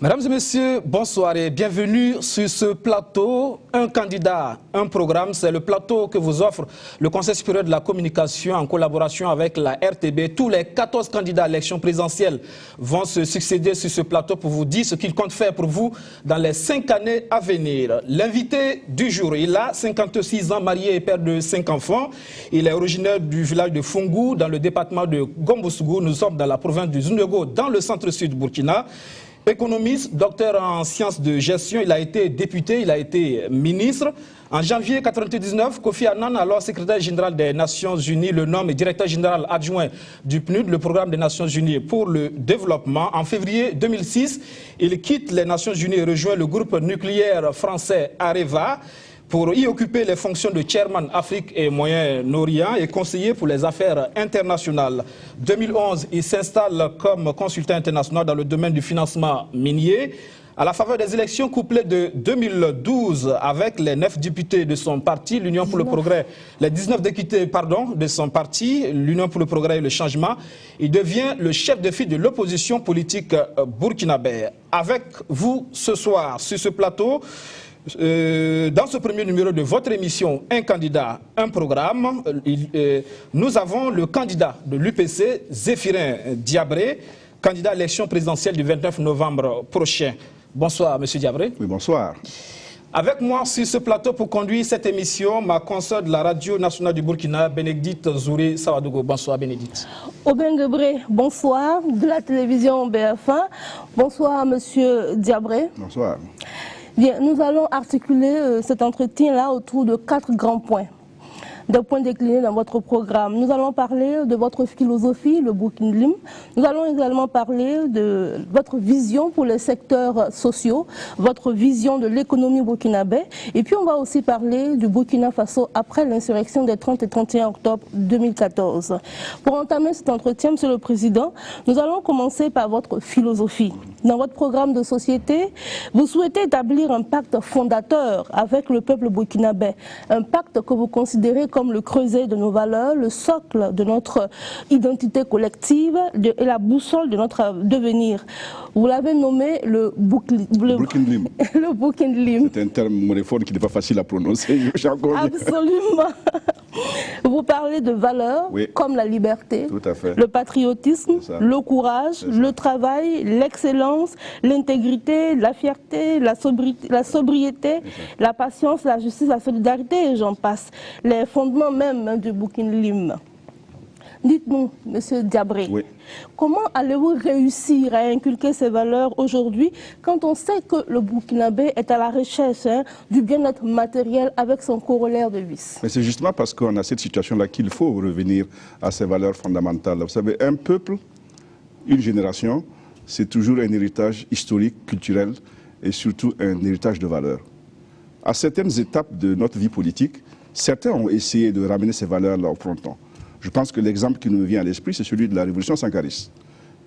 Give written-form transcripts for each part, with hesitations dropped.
Mesdames et messieurs, bonsoir et bienvenue sur ce plateau. Un candidat, un programme, c'est le plateau que vous offre le Conseil supérieur de la communication en collaboration avec la RTB. Tous les 14 candidats à l'élection présidentielle vont se succéder sur ce plateau pour vous dire ce qu'ils comptent faire pour vous dans les 5 années à venir. L'invité du jour, il a 56 ans, marié et père de 5 enfants. Il est originaire du village de Fungou, dans le département de Gombousougou. Nous sommes dans la province du Zounego, dans le centre-sud du Burkina. Économiste, docteur en sciences de gestion, il a été député, il a été ministre. En janvier 1999, Kofi Annan, alors secrétaire général des Nations Unies, le nomme directeur général adjoint du PNUD, le programme des Nations Unies pour le développement. En février 2006, il quitte les Nations Unies et rejoint le groupe nucléaire français Areva pour y occuper les fonctions de chairman Afrique et Moyen-Orient et conseiller pour les affaires internationales. 2011, il s'installe comme consultant international dans le domaine du financement minier. À la faveur des élections couplées de 2012 avec les 9 députés de son parti, l'Union pour le Progrès, les 19 députés de son parti, l'Union pour le Progrès et le Changement, il devient le chef de file de l'opposition politique burkinabé. Avec vous ce soir sur ce plateau, dans ce premier numéro de votre émission Un candidat, un programme, nous avons le candidat de l'UPC, Zéphirin Diabré, candidat à l'élection présidentielle du 29 novembre prochain. Bonsoir, Monsieur Diabré. Oui, bonsoir. Avec moi sur ce plateau pour conduire cette émission, ma consoeur de la radio nationale du Burkina, Bénédicte Zouri Sawadogo. Bonsoir, Bénédicte. Obengebré, bonsoir, de la télévision BF1. Bonsoir, Monsieur Diabré. Bonsoir. Bien, nous allons articuler cet entretien-là autour de 4 grands points. Des points déclinés dans votre programme. Nous allons parler de votre philosophie, le Burkinlim. Nous allons également parler de votre vision pour les secteurs sociaux, votre vision de l'économie burkinabé. Et puis on va aussi parler du Burkina Faso après l'insurrection des 30 et 31 octobre 2014. Pour entamer cet entretien, Monsieur le Président, nous allons commencer par votre philosophie. Dans votre programme de société, vous souhaitez établir un pacte fondateur avec le peuple burkinabé. Un pacte que vous considérez comme le creuset de nos valeurs, le socle de notre identité collective et la boussole de notre devenir. Vous l'avez nommé le Burkinlim. Le Burkinlim. C'est un terme monéphone qui n'est pas facile à prononcer. Absolument. Vous parlez de valeurs comme la liberté, le patriotisme, le courage, le travail, l'excellence, l'intégrité, la fierté, la sobriété, la patience, la justice, la solidarité et j'en passe. Les fondements même du Burkinlim. Dites-nous, Monsieur Diabré, comment allez-vous réussir à inculquer ces valeurs aujourd'hui quand on sait que le Burkinabé est à la recherche du bien-être matériel avec son corollaire de vice? Mais c'est justement parce qu'on a cette situation-là qu'il faut revenir à ces valeurs fondamentales. Vous savez, un peuple, une génération, c'est toujours un héritage historique, culturel et surtout un héritage de valeurs. À certaines étapes de notre vie politique, certains ont essayé de ramener ces valeurs-là au fronton. Je pense que l'exemple qui nous vient à l'esprit, c'est celui de la révolution sankariste.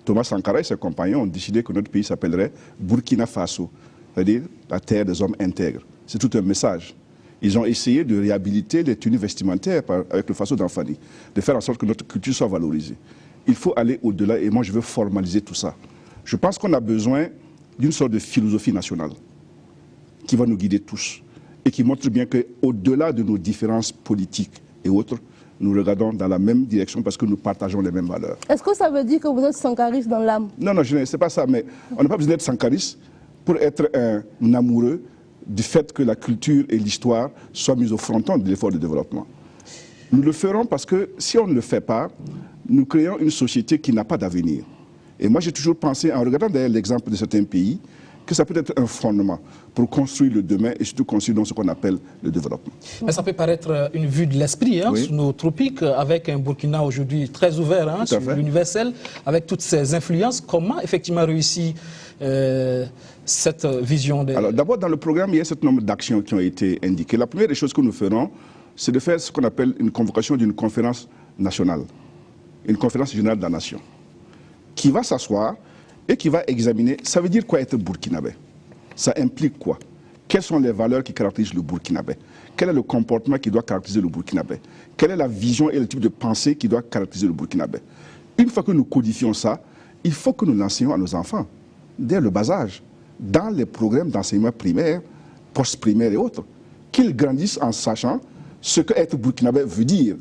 Thomas Sankara et ses compagnons ont décidé que notre pays s'appellerait Burkina Faso, c'est-à-dire la terre des hommes intègres. C'est tout un message. Ils ont essayé de réhabiliter les tenues vestimentaires avec le Faso d'Anfani, de faire en sorte que notre culture soit valorisée. Il faut aller au-delà et moi je veux formaliser tout ça. Je pense qu'on a besoin d'une sorte de philosophie nationale qui va nous guider tous et qui montre bien qu'au-delà de nos différences politiques et autres, nous regardons dans la même direction parce que nous partageons les mêmes valeurs. Est-ce que ça veut dire que vous êtes sankariste dans l'âme? Non, non, ce n'est pas ça, mais on n'a pas besoin d'être sankariste pour être un amoureux du fait que la culture et l'histoire soient mises au fronton de l'effort de développement. Nous le ferons parce que si on ne le fait pas, nous créons une société qui n'a pas d'avenir. Et moi, j'ai toujours pensé, en regardant d'ailleurs l'exemple de certains pays, que ça peut être un fondement pour construire le demain et surtout construire dans ce qu'on appelle le développement. Mais ça peut paraître une vue de l'esprit sur nos tropiques, avec un Burkina aujourd'hui très ouvert sur l'universel, avec toutes ces influences. Comment effectivement réussir cette vision Alors d'abord, dans le programme, il y a un certain nombre d'actions qui ont été indiquées. La première des choses que nous ferons, c'est de faire ce qu'on appelle une convocation d'une conférence nationale, une conférence générale de la nation, qui va s'asseoir et qui va examiner, ça veut dire quoi être burkinabé? Ça implique quoi? Quelles sont les valeurs qui caractérisent le burkinabé? Quel est le comportement qui doit caractériser le burkinabé? Quelle est la vision et le type de pensée qui doit caractériser le burkinabé? Une fois que nous codifions ça, il faut que nous l'enseignons à nos enfants, dès le bas âge. dans les programmes d'enseignement primaire, post-primaire et autres, qu'ils grandissent en sachant ce qu'être burkinabé veut dire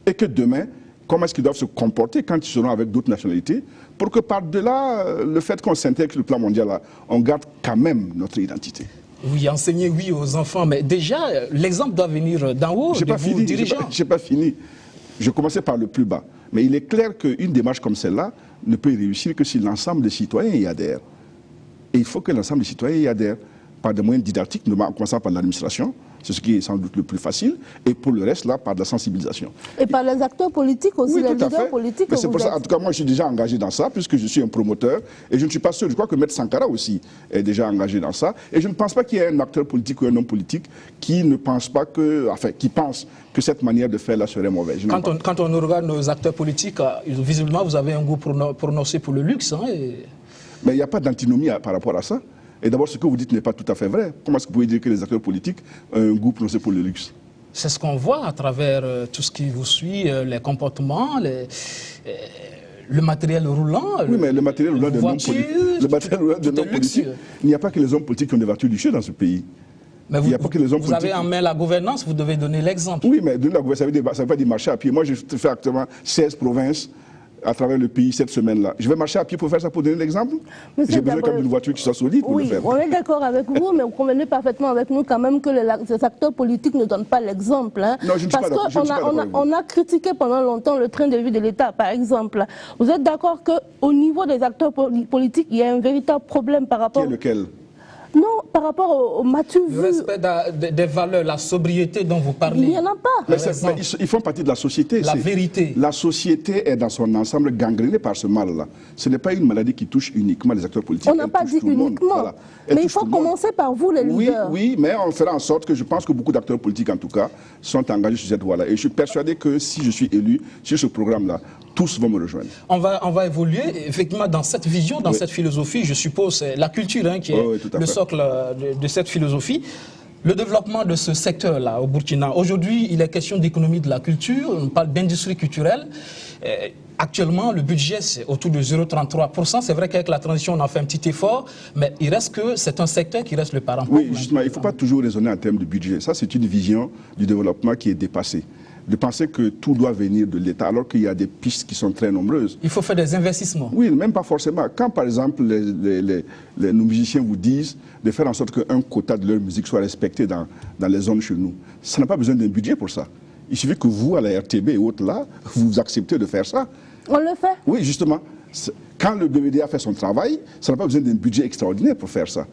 et que demain, comment est-ce qu'ils doivent se comporter quand ils seront avec d'autres nationalités pour que par-delà le fait qu'on s'intègre sur le plan mondial, là, on garde quand même notre identité. Oui, enseigner, oui, aux enfants, mais déjà, l'exemple doit venir d'en haut, de vos dirigeants. Je n'ai pas fini. Je commençais par le plus bas. Mais il est clair qu'une démarche comme celle-là ne peut réussir que si l'ensemble des citoyens y adhèrent. Et il faut que l'ensemble des citoyens y adhèrent par des moyens didactiques, en commençant par l'administration, c'est ce qui est sans doute le plus facile, et pour le reste, là, par de la sensibilisation. Et par les acteurs politiques aussi, oui, les leaders politiques. C'est pour ça, en tout cas, moi, je suis déjà engagé dans ça, puisque je suis un promoteur, et je ne suis pas seul. Je crois que Maître Sankara aussi est déjà engagé dans ça, et je ne pense pas qu'il y ait un acteur politique ou un homme politique qui ne pense pas que, enfin, qui pense que cette manière de faire là serait mauvaise. Quand on regarde nos acteurs politiques, visiblement, vous avez un goût prononcé pour le luxe. Hein, Mais il n'y a pas d'antinomie par rapport à ça. Et d'abord, ce que vous dites n'est pas tout à fait vrai. Comment est-ce que vous pouvez dire que les acteurs politiques ont un goût prononcé pour le luxe? C'est ce qu'on voit à travers tout ce qui vous suit, les comportements, le matériel roulant. Oui, mais le matériel roulant d'un homme politique. Le matériel roulant d'un homme politique. Il n'y a pas que les hommes politiques qui ont des voitures luxueuses dans ce pays. Mais vous avez en main la gouvernance, vous devez donner l'exemple. Oui, mais donner la gouvernance, ça veut pas dire marcher à pied. Moi, je fais actuellement 16 provinces à travers le pays cette semaine-là. Je vais marcher à pied pour faire ça, pour donner l'exemple. J'ai besoin quand même d'une voiture qui soit solide pour le faire. Oui, on est d'accord avec vous, mais vous convenez parfaitement avec nous quand même que les acteurs politiques ne donnent pas l'exemple. Hein. Non, je ne suis pas d'accord. Parce qu'on a critiqué pendant longtemps le train de vie de l'État, par exemple. Vous êtes d'accord qu'au niveau des acteurs politiques, il y a un véritable problème par rapport... Qui est lequel? Non, par rapport au matu vu. Le respect des valeurs, la sobriété dont vous parlez. Il n'y en a pas. Mais ils font partie de la société. La vérité. La société est dans son ensemble gangrénée par ce mal-là. Ce n'est pas une maladie qui touche uniquement les acteurs politiques. On n'a pas dit uniquement. Voilà. Mais il faut commencer par vous, les leaders. Oui, mais on fera en sorte que je pense que beaucoup d'acteurs politiques, en tout cas, sont engagés sur cette voie-là. Et je suis persuadé que si je suis élu sur ce programme-là, tous vont me rejoindre. On va évoluer, effectivement, dans cette vision, dans cette philosophie. Je suppose c'est la culture qui est le socle de cette philosophie. Le développement de ce secteur-là au Burkina. Aujourd'hui, il est question d'économie de la culture, on parle d'industrie culturelle. Actuellement, le budget, c'est autour de 0,33%. C'est vrai qu'avec la transition, on a fait un petit effort, mais il reste que c'est un secteur qui reste le parent pauvre. Oui, justement, il ne faut pas toujours raisonner en termes de budget. Ça, c'est une vision du développement qui est dépassée. De penser que tout doit venir de l'État, alors qu'il y a des pistes qui sont très nombreuses. Il faut faire des investissements. Oui, même pas forcément. Quand, par exemple, nos musiciens vous disent de faire en sorte qu'un quota de leur musique soit respecté dans les zones chez nous, ça n'a pas besoin d'un budget pour ça. Il suffit que vous, à la RTB et autres là, vous acceptez de faire ça. On le fait. Oui, justement. Quand le BVDA fait son travail, ça n'a pas besoin d'un budget extraordinaire pour faire ça.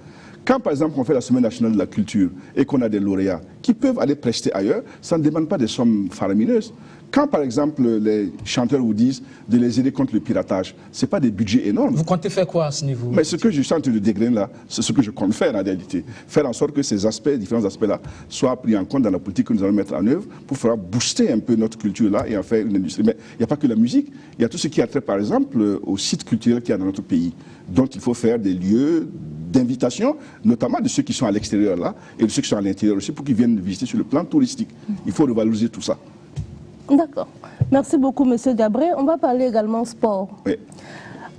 Quand, par exemple, on fait la Semaine nationale de la culture et qu'on a des lauréats qui peuvent aller prester ailleurs, ça ne demande pas des sommes faramineuses. Quand, par exemple, les chanteurs vous disent de les aider contre le piratage, ce n'est pas des budgets énormes. Vous comptez faire quoi à ce niveau? Mais ce que je suis en train de dégrainer là, c'est ce que je compte faire en réalité. Faire en sorte que ces aspects, différents aspects-là, soient pris en compte dans la politique que nous allons mettre en œuvre pour faire booster un peu notre culture là et en faire une industrie. Mais il n'y a pas que la musique, il y a tout ce qui a trait, par exemple, aux sites culturels qu'il y a dans notre pays, dont il faut faire des lieux d'invitation, notamment de ceux qui sont à l'extérieur là, et de ceux qui sont à l'intérieur aussi, pour qu'ils viennent visiter sur le plan touristique. Il faut revaloriser tout ça. D'accord. Merci beaucoup, M. Gabré. On va parler également sport. Oui.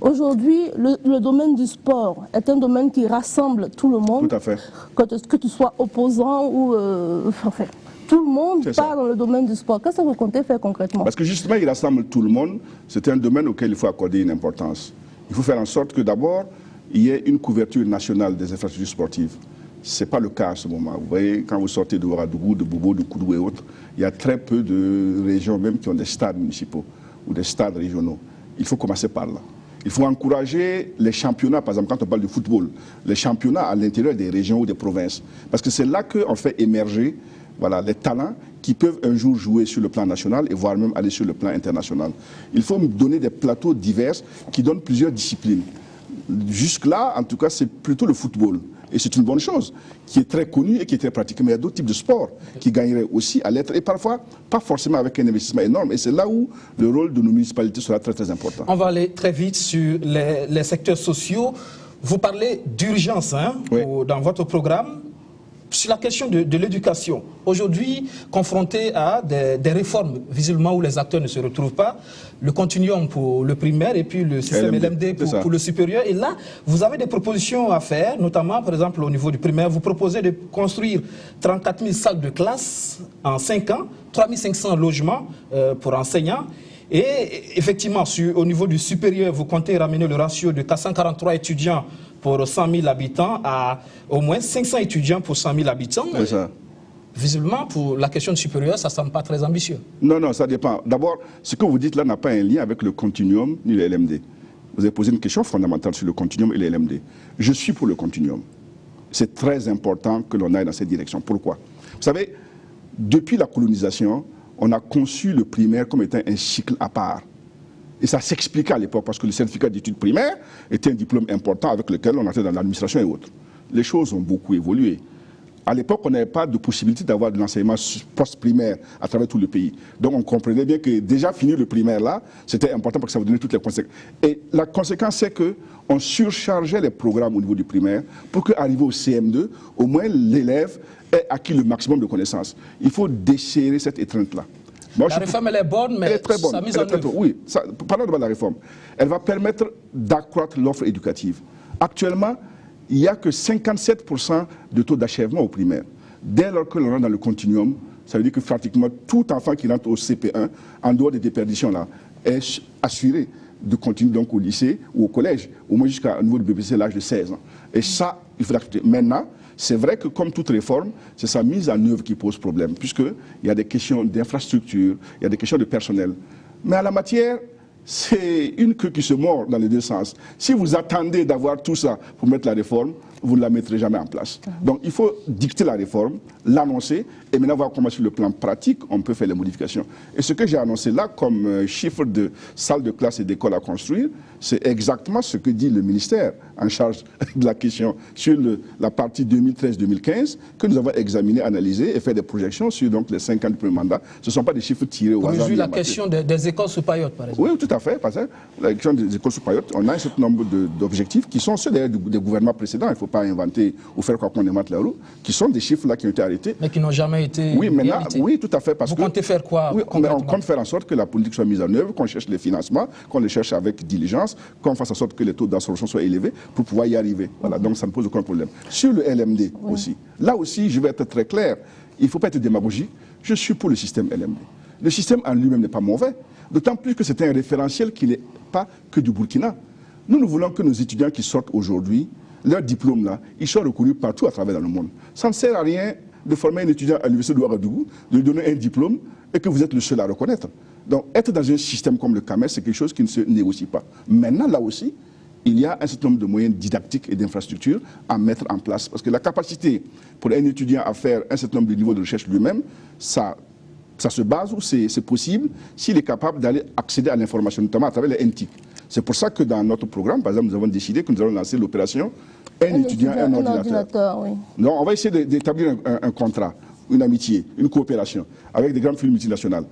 Aujourd'hui, le domaine du sport est un domaine qui rassemble tout le monde. Tout à fait. Que tu sois opposant ou... enfin, tout le monde part dans le domaine du sport. Qu'est-ce que vous comptez faire concrètement? Parce que justement, il rassemble tout le monde. C'est un domaine auquel il faut accorder une importance. Il faut faire en sorte que d'abord, il y ait une couverture nationale des infrastructures sportives. Ce n'est pas le cas à ce moment. Vous voyez, quand vous sortez de Ouagadougou, de Bobo, de Koudou et autres, il y a très peu de régions même qui ont des stades municipaux ou des stades régionaux. Il faut commencer par là. Il faut encourager les championnats, par exemple, quand on parle de football, les championnats à l'intérieur des régions ou des provinces. Parce que c'est là qu'on fait émerger les talents qui peuvent un jour jouer sur le plan national et voire même aller sur le plan international. Il faut donner des plateaux divers qui donnent plusieurs disciplines. Jusque-là, en tout cas, c'est plutôt le football. Et c'est une bonne chose, qui est très connue et qui est très pratiquée. Mais il y a d'autres types de sports qui gagneraient aussi à l'être, et parfois, pas forcément avec un investissement énorme. Et c'est là où le rôle de nos municipalités sera très, très important. On va aller très vite sur les secteurs sociaux. Vous parlez d'urgence dans votre programme. sur la question de l'éducation, aujourd'hui, confronté à des réformes, visiblement où les acteurs ne se retrouvent pas, le continuum pour le primaire et puis le système LMD pour le supérieur. Et là, vous avez des propositions à faire, notamment, par exemple, au niveau du primaire. Vous proposez de construire 34 000 salles de classe en 5 ans, 3 500 logements pour enseignants. Et effectivement, au niveau du supérieur, vous comptez ramener le ratio de 443 étudiants pour 100 000 habitants à au moins 500 étudiants pour 100 000 habitants. C'est ça. Visiblement, pour la question du supérieur, ça ne semble pas très ambitieux. Non, non, ça dépend. D'abord, ce que vous dites là n'a pas un lien avec le continuum ni le LMD. Vous avez posé une question fondamentale sur le continuum et le LMD. Je suis pour le continuum. C'est très important que l'on aille dans cette direction. Pourquoi? Vous savez, depuis la colonisation, on a conçu le primaire comme étant un cycle à part. Et ça s'expliquait à l'époque parce que le certificat d'études primaires était un diplôme important avec lequel on entrait dans l'administration et autres. Les choses ont beaucoup évolué. À l'époque, on n'avait pas de possibilité d'avoir de l'enseignement post-primaire à travers tout le pays. Donc on comprenait bien que déjà finir le primaire là, c'était important parce que ça vous donnait toutes les conséquences. Et la conséquence, c'est qu'on surchargeait les programmes au niveau du primaire pour qu'arrivé au CM2, au moins l'élève ait acquis le maximum de connaissances. Il faut desserrer cette étreinte-là. La réforme, elle est bonne, mais sa mise en œuvre. Oui, parlons de la réforme. Elle va permettre d'accroître l'offre éducative. Actuellement, il n'y a que 57% de taux d'achèvement au primaire. Dès lors que l'on rentre dans le continuum, ça veut dire que pratiquement tout enfant qui rentre au CP1, en dehors des déperditions-là, est assuré de continuer donc au lycée ou au collège, au moins jusqu'au niveau du BPC, l'âge de 16 ans. Et ça, il faut l'accepter. Maintenant, c'est vrai que comme toute réforme, c'est sa mise en œuvre qui pose problème, puisqu'il y a des questions d'infrastructure, il y a des questions de personnel. Mais à la matière, c'est une queue qui se mord dans les deux sens. Si vous attendez d'avoir tout ça pour mettre la réforme, vous ne la mettrez jamais en place. Donc il faut dicter la réforme, l'annoncer, et maintenant voir comment sur le plan pratique, on peut faire les modifications. Et ce que j'ai annoncé là comme chiffre de salles de classe et d'écoles à construire, c'est exactement ce que dit le ministère en charge de la question sur la partie 2013-2015, que nous avons examiné, analysé et fait des projections sur donc, les 5 ans du premier mandat. Ce ne sont pas des chiffres tirés au hasard. La question des écoles sous paillotes, par exemple. Oui, tout à fait. Parce que la question des écoles sous paillotes, on a un certain nombre d'objectifs qui sont ceux des gouvernements précédents. Il ne faut pas inventer ou faire quoi qu'on invente la roue, qui sont des chiffres là qui ont été arrêtés. Mais qui n'ont jamais été réalisés. Oui, tout à fait. Parce Vous comptez faire quoi? Oui, on compte faire en sorte que la politique soit mise en œuvre, qu'on cherche les financements, qu'on les cherche avec diligence, qu'on fasse en sorte que les taux d'absorption soient élevés pour pouvoir y arriver. Voilà, donc ça ne pose aucun problème. Sur le LMD aussi, là aussi, je vais être très clair, il ne faut pas être démagogique, je suis pour le système LMD. Le système en lui-même n'est pas mauvais, d'autant plus que c'est un référentiel qui n'est pas que du Burkina. Nous voulons que nos étudiants qui sortent aujourd'hui, leur diplôme là, ils soient reconnus partout à travers le monde. Ça ne sert à rien de former un étudiant à l'université de Ouagadougou, de lui donner un diplôme et que vous êtes le seul à reconnaître. Donc être dans un système comme le CAMES, c'est quelque chose qui ne se négocie pas. Maintenant, là aussi, il y a un certain nombre de moyens didactiques et d'infrastructures à mettre en place. Parce que la capacité pour un étudiant à faire un certain nombre de niveaux de recherche lui-même, ça se base ou c'est possible s'il est capable d'aller accéder à l'information, notamment à travers les NTIC. C'est pour ça que dans notre programme, par exemple, nous avons décidé que nous allons lancer l'opération un étudiant, un ordinateur. Oui. Donc on va essayer d'établir un contrat, une amitié, une coopération avec des grandes firmes multinationales.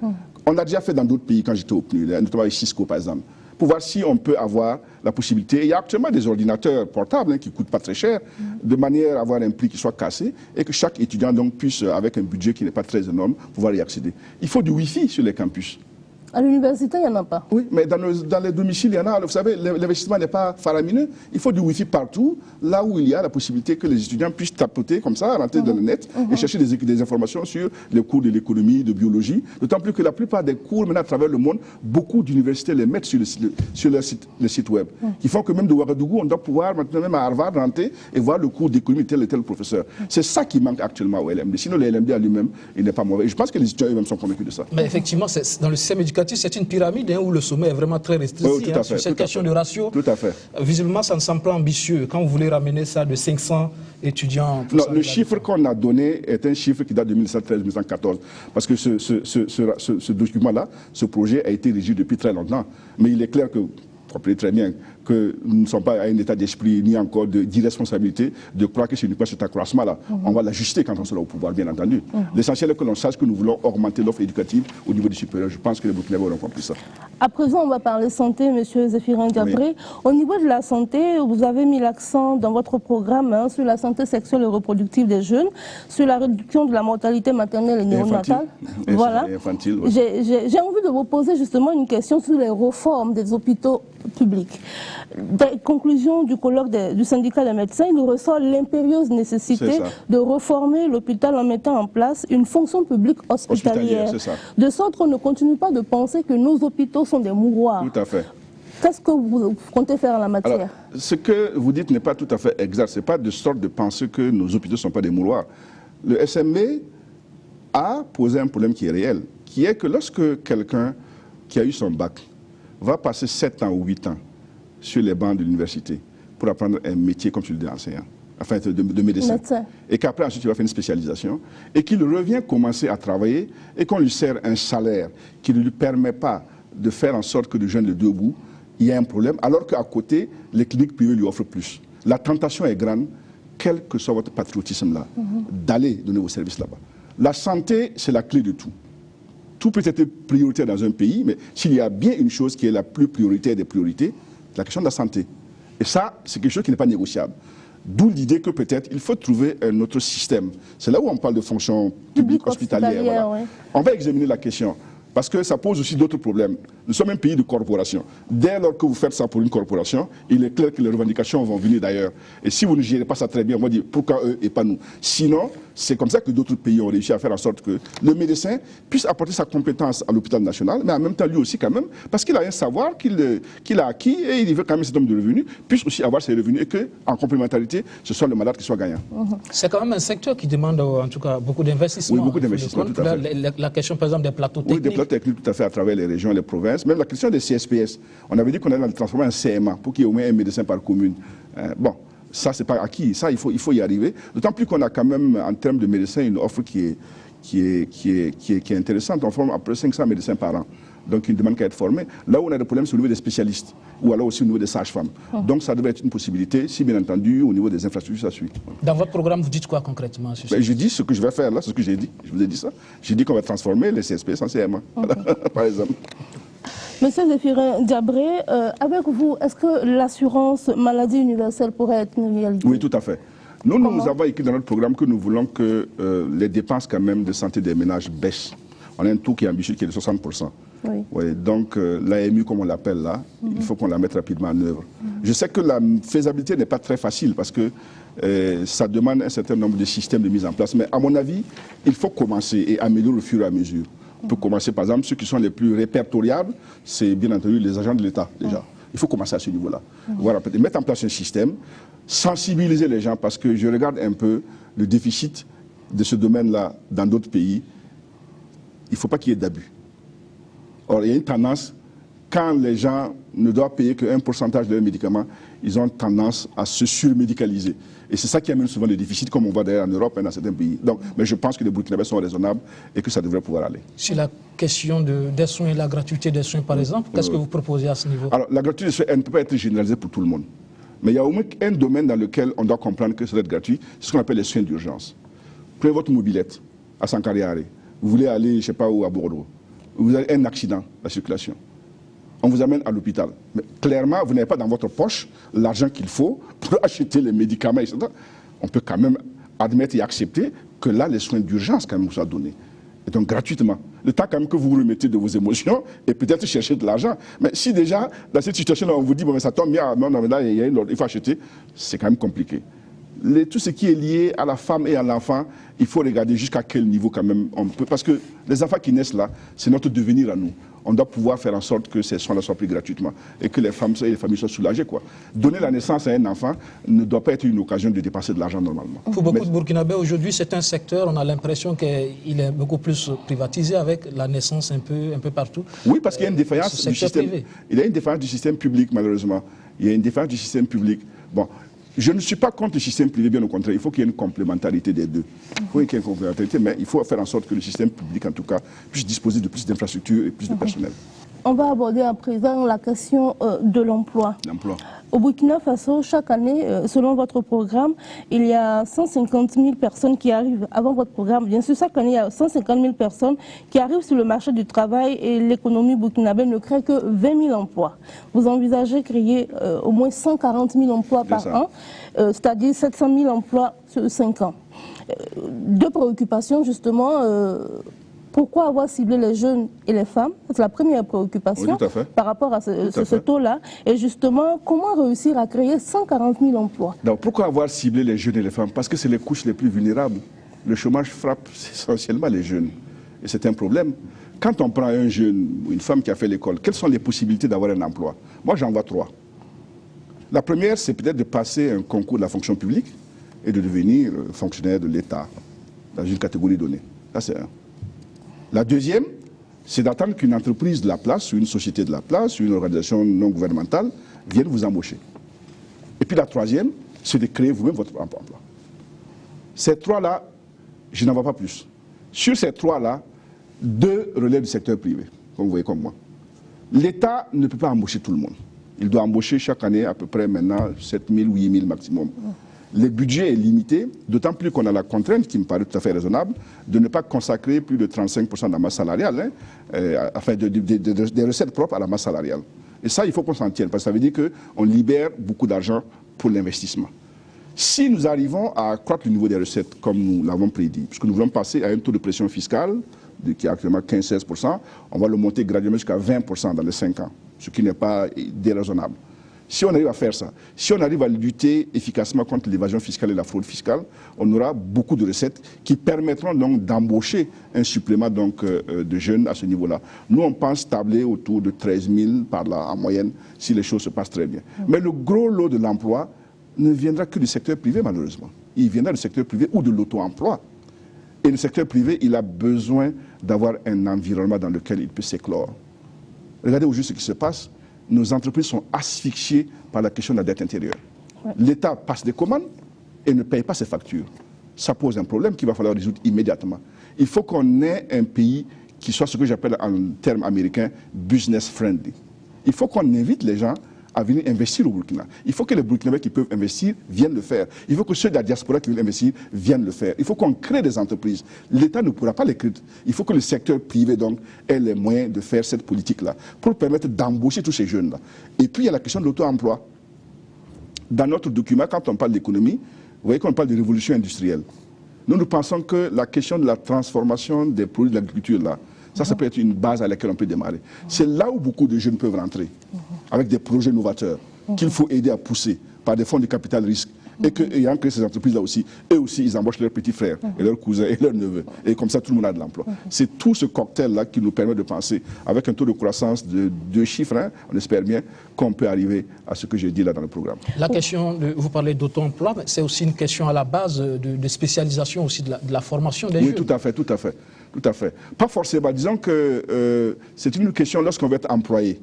On l'a déjà fait dans d'autres pays quand j'étais au PNUD, notamment avec Cisco par exemple, pour voir si on peut avoir la possibilité. Il y a actuellement des ordinateurs portables qui ne coûtent pas très cher, de manière à avoir un prix qui soit cassé et que chaque étudiant donc puisse, avec un budget qui n'est pas très énorme, pouvoir y accéder. Il faut du Wi-Fi sur les campus. À l'université, il n'y en a pas. Oui, mais dans les domiciles, il y en a. Vous savez, l'investissement n'est pas faramineux. Il faut du Wi-Fi partout, là où il y a la possibilité que les étudiants puissent tapoter comme ça, rentrer dans le net et chercher des informations sur les cours de l'économie, de biologie. D'autant plus que la plupart des cours, maintenant, à travers le monde, beaucoup d'universités les mettent sur le site web. Qui font que même de Ouagadougou, on doit pouvoir, maintenant même à Harvard, rentrer et voir le cours d'économie de tel et tel professeur. C'est ça qui manque actuellement au LMD. Sinon, le LMD à lui-même, il n'est pas mauvais. Et je pense que les étudiants eux-mêmes sont convaincus de ça. Mais effectivement, dans le système éducatif, c'est une pyramide où le sommet est vraiment très restreint. Sur cette question de ratio, tout à fait. Visiblement, ça ne semble pas ambitieux quand vous voulez ramener ça de 500 étudiants. Non, le chiffre qu'on a donné est un chiffre qui date de 1913-1914. Parce que ce document-là, ce projet a été régi depuis très longtemps. Mais il est clair que, vous rappelez très bien, que nous ne sommes pas à un état d'esprit ni encore d'irresponsabilité de croire que c'est uniquement cet accroissement-là. On va l'ajuster quand on sera au pouvoir, bien entendu. L'essentiel est que l'on sache que nous voulons augmenter l'offre éducative au niveau du supérieur. Je pense que les Burkinabés auront compris ça. À présent, on va parler santé, M. Zéphirin Diabré. Oui. Au niveau de la santé, vous avez mis l'accent dans votre programme sur la santé sexuelle et reproductive des jeunes, sur la réduction de la mortalité maternelle et néonatale. Voilà. Infantile, ouais. J'ai envie de vous poser justement une question sur les réformes des hôpitaux publics. Des conclusions du colloque du syndicat des médecins, il nous ressort l'impérieuse nécessité de reformer l'hôpital en mettant en place une fonction publique hospitalière. De sorte qu'on ne continue pas de penser que nos hôpitaux sont des mouroirs. Tout à fait. Qu'est-ce que vous comptez faire en la matière? Alors, ce que vous dites n'est pas tout à fait exact. Ce n'est pas de sorte de penser que nos hôpitaux ne sont pas des mouroirs. Le SMB a posé un problème qui est réel, qui est que lorsque quelqu'un qui a eu son bac va passer 7 ans ou 8 ans sur les bancs de l'université pour apprendre un métier comme celui d'enseignant, enfin de médecin, et qu'après ensuite il va faire une spécialisation, et qu'il revient commencer à travailler, et qu'on lui sert un salaire qui ne lui permet pas de faire en sorte que le jeune de debout, il y a un problème, alors qu'à côté, les cliniques privées lui offrent plus. La tentation est grande, quel que soit votre patriotisme là, d'aller donner vos services là-bas. La santé, c'est la clé de tout. Tout peut être prioritaire dans un pays, mais s'il y a bien une chose qui est la plus prioritaire des priorités, c'est la question de la santé. Et ça, c'est quelque chose qui n'est pas négociable. D'où l'idée que peut-être il faut trouver un autre système. C'est là où on parle de fonction publique hospitalière. Voilà. Ouais. On va examiner la question, parce que ça pose aussi d'autres problèmes. Nous sommes un pays de corporation. Dès lors que vous faites ça pour une corporation, il est clair que les revendications vont venir d'ailleurs. Et si vous ne gérez pas ça très bien, on va dire pourquoi eux et pas nous. Sinon, c'est comme ça que d'autres pays ont réussi à faire en sorte que le médecin puisse apporter sa compétence à l'hôpital national, mais en même temps lui aussi quand même, parce qu'il a un savoir qu'il a acquis et il veut quand même cet homme de revenus, puisse aussi avoir ses revenus et qu'en complémentarité, ce soit le malade qui soit gagnant. C'est quand même un secteur qui demande en tout cas beaucoup d'investissement. Oui, beaucoup d'investissement, tout à fait. La question par exemple des plateaux techniques. Oui, des plateaux techniques tout à fait à travers les régions, les provinces. Même la question des CSPS, on avait dit qu'on allait le transformer en CMA pour qu'il y ait au moins un médecin par commune. Bon, ça c'est pas acquis, ça il faut y arriver. D'autant plus qu'on a quand même en termes de médecins une offre qui est intéressante. On forme à peu près 500 médecins par an. Donc ils ne demandent qu'à être formés. Là où on a des problèmes, c'est au niveau des spécialistes, ou alors aussi au niveau des sages-femmes. Donc ça devrait être une possibilité, si bien entendu, au niveau des infrastructures, ça suit. Dans votre programme, vous dites quoi concrètement sur ça? Je dis ce que je vais faire là, c'est ce que j'ai dit. Je vous ai dit ça. J'ai dit qu'on va transformer les CSPS en CMA, par exemple. Monsieur Zéphirin Diabré, avec vous, est-ce que l'assurance maladie universelle pourrait être une réalité? Oui, tout à fait. Nous avons écrit dans notre programme que nous voulons que les dépenses quand même de santé des ménages baissent. On a un taux qui est ambitieux, qui est de 60%. Oui. Ouais, donc l'AMU, comme on l'appelle là, il faut qu'on la mette rapidement en œuvre. Je sais que la faisabilité n'est pas très facile parce que ça demande un certain nombre de systèmes de mise en place. Mais à mon avis, il faut commencer et améliorer au fur et à mesure. On peut commencer par exemple, ceux qui sont les plus répertoriables, c'est bien entendu les agents de l'État déjà. Il faut commencer à ce niveau-là. Voilà, mettre en place un système, sensibiliser les gens parce que je regarde un peu le déficit de ce domaine-là dans d'autres pays. Il ne faut pas qu'il y ait d'abus. Or, il y a une tendance, quand les gens ne doivent payer qu'un pourcentage de leurs médicaments, ils ont tendance à se surmédicaliser. Et c'est ça qui amène souvent le déficit, comme on voit d'ailleurs en Europe et dans certains pays. Donc, mais je pense que les Burkinabés sont raisonnables et que ça devrait pouvoir aller. Sur la question des soins et la gratuité des soins, par exemple, qu'est-ce que vous proposez à ce niveau? Alors, la gratuité des soins, elle ne peut pas être généralisée pour tout le monde. Mais il y a au moins un domaine dans lequel on doit comprendre que ça doit être gratuit, c'est ce qu'on appelle les soins d'urgence. Prenez votre mobilette à Sankariare. Vous voulez aller, je ne sais pas où, à Bordeaux. Vous avez un accident, la circulation. On vous amène à l'hôpital. Mais clairement, vous n'avez pas dans votre poche l'argent qu'il faut pour acheter les médicaments, etc. On peut quand même admettre et accepter que là, les soins d'urgence quand même vous soient donnés. Et donc gratuitement. Le temps quand même que vous vous remettez de vos émotions et peut-être chercher de l'argent. Mais si déjà, dans cette situation-là, on vous dit, bon, mais ça tombe bien, non, mais là, il faut acheter, c'est quand même compliqué. Tout ce qui est lié à la femme et à l'enfant, il faut regarder jusqu'à quel niveau quand même on peut. Parce que les enfants qui naissent là, c'est notre devenir à nous. On doit pouvoir faire en sorte que ces soins-là soient pris gratuitement et que les femmes et les familles soient soulagées, quoi. Donner la naissance à un enfant ne doit pas être une occasion de dépenser de l'argent normalement. Pour beaucoup de Burkinabés, aujourd'hui, c'est un secteur, on a l'impression qu'il est beaucoup plus privatisé avec la naissance un peu partout. Oui, parce qu'il y a une défaillance du système. Il y a une défaillance du système public, malheureusement. Il y a une défaillance du système public. Bon. Je ne suis pas contre le système privé, bien au contraire. Il faut qu'il y ait une complémentarité des deux. Il faut qu'il y ait une complémentarité, mais il faut faire en sorte que le système public, en tout cas, puisse disposer de plus d'infrastructures et plus de personnel. On va aborder à présent la question de l'emploi. Au Burkina Faso, chaque année, selon votre programme, il y a 150 000 personnes qui arrivent avant votre programme. Bien sûr, chaque année, il y a 150 000 personnes qui arrivent sur le marché du travail et l'économie burkinabé ne crée que 20 000 emplois. Vous envisagez créer au moins 140 000 emplois par an, c'est-à-dire 700 000 emplois sur 5 ans. Deux préoccupations, justement. Pourquoi avoir ciblé les jeunes et les femmes? C'est la première préoccupation par rapport à ce taux-là. Et justement, comment réussir à créer 140 000 emplois? Donc, pourquoi avoir ciblé les jeunes et les femmes? Parce que c'est les couches les plus vulnérables. Le chômage frappe essentiellement les jeunes. Et c'est un problème. Quand on prend un jeune ou une femme qui a fait l'école, quelles sont les possibilités d'avoir un emploi? Moi, j'en vois 3. La première, c'est peut-être de passer un concours de la fonction publique et de devenir fonctionnaire de l'État dans une catégorie donnée. Ça, c'est un. La deuxième, c'est d'attendre qu'une entreprise de la place, ou une société de la place, ou une organisation non gouvernementale vienne vous embaucher. Et puis la troisième, c'est de créer vous-même votre emploi. Ces 3-là, je n'en vois pas plus. Sur ces 3-là, 2 relèvent du secteur privé, comme vous voyez comme moi. L'État ne peut pas embaucher tout le monde. Il doit embaucher chaque année à peu près maintenant 7 000 ou 8 000 maximum. Le budget est limité, d'autant plus qu'on a la contrainte, qui me paraît tout à fait raisonnable, de ne pas consacrer plus de 35% de la masse salariale, enfin des recettes propres à la masse salariale. Et ça, il faut qu'on s'en tienne, parce que ça veut dire qu'on libère beaucoup d'argent pour l'investissement. Si nous arrivons à accroître le niveau des recettes, comme nous l'avons prédit, puisque nous voulons passer à un taux de pression fiscale, qui est actuellement 15-16%, on va le monter graduellement jusqu'à 20% dans les 5 ans, ce qui n'est pas déraisonnable. Si on arrive à faire ça, si on arrive à lutter efficacement contre l'évasion fiscale et la fraude fiscale, on aura beaucoup de recettes qui permettront donc d'embaucher un supplément donc, de jeunes à ce niveau-là. Nous, on pense tabler autour de 13 000 par là en moyenne, si les choses se passent très bien. Mais le gros lot de l'emploi ne viendra que du secteur privé, malheureusement. Il viendra du secteur privé ou de l'auto-emploi. Et le secteur privé, il a besoin d'avoir un environnement dans lequel il peut s'éclore. Regardez au juste ce qui se passe. Nos entreprises sont asphyxiées par la question de la dette intérieure. L'État passe des commandes et ne paye pas ses factures. Ça pose un problème qu'il va falloir résoudre immédiatement. Il faut qu'on ait un pays qui soit ce que j'appelle en termes américains business friendly. Il faut qu'on invite les gens à venir investir au Burkina. Il faut que les Burkinabés qui peuvent investir viennent le faire. Il faut que ceux de la diaspora qui veulent investir viennent le faire. Il faut qu'on crée des entreprises. L'État ne pourra pas les créer. Il faut que le secteur privé donc ait les moyens de faire cette politique-là pour permettre d'embaucher tous ces jeunes-là. Et puis il y a la question de l'auto-emploi. Dans notre document, quand on parle d'économie, vous voyez qu'on parle de révolution industrielle. Nous pensons que la question de la transformation des produits de l'agriculture là, ça peut être une base à laquelle on peut démarrer. C'est là où beaucoup de jeunes peuvent rentrer, avec des projets novateurs, qu'il faut aider à pousser par des fonds de capital risque. Et qu'ayant créé ces entreprises-là aussi, eux aussi, ils embauchent leurs petits frères, et leurs cousins, et leurs neveux. Et comme ça, tout le monde a de l'emploi. C'est tout ce cocktail-là qui nous permet de penser, avec un taux de croissance de 2 chiffres, hein, on espère bien, qu'on peut arriver à ce que j'ai dit là dans le programme. La question, vous parlez d'auto-emploi, mais c'est aussi une question à la base de spécialisation aussi de la formation des jeunes. Oui, tout à fait, tout à fait. Tout à fait. Pas forcément. Disons que c'est une question lorsqu'on veut être employé.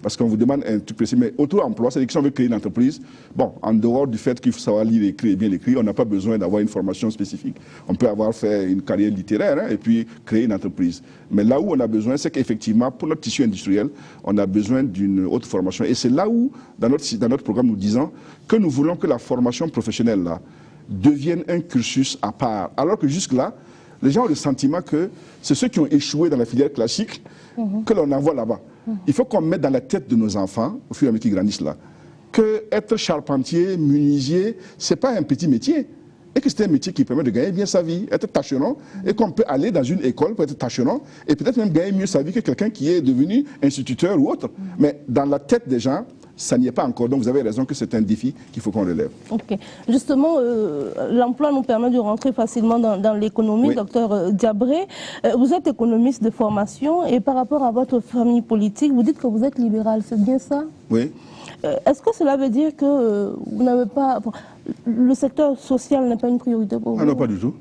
Parce qu'on vous demande un truc précis, mais auto-emploi, c'est-à-dire que si on veut créer une entreprise, bon, en dehors du fait qu'il faut savoir lire, écrire et bien écrire, on n'a pas besoin d'avoir une formation spécifique. On peut avoir fait une carrière littéraire hein, et puis créer une entreprise. Mais là où on a besoin, c'est qu'effectivement, pour notre tissu industriel, on a besoin d'une haute formation. Et c'est là où, dans notre programme, nous disons que nous voulons que la formation professionnelle là, devienne un cursus à part. Alors que jusque-là, les gens ont le sentiment que c'est ceux qui ont échoué dans la filière classique que l'on envoie là-bas. Il faut qu'on mette dans la tête de nos enfants, au fur et à mesure qu'ils grandissent là, que être charpentier, menuisier, ce n'est pas un petit métier. Et que c'est un métier qui permet de gagner bien sa vie, être tâcheron, et qu'on peut aller dans une école pour être tâcheron, et peut-être même gagner mieux sa vie que quelqu'un qui est devenu instituteur ou autre. Mais dans la tête des gens, ça n'y est pas encore. Donc vous avez raison que c'est un défi qu'il faut qu'on relève. Ok. Justement, l'emploi nous permet de rentrer facilement dans l'économie. Oui. Docteur Diabré, vous êtes économiste de formation et par rapport à votre famille politique, vous dites que vous êtes libéral, c'est bien ça? Oui. Est-ce que cela veut dire que vous n'avez pas... le secteur social n'est pas une priorité pour vous? Ah non, pas du tout.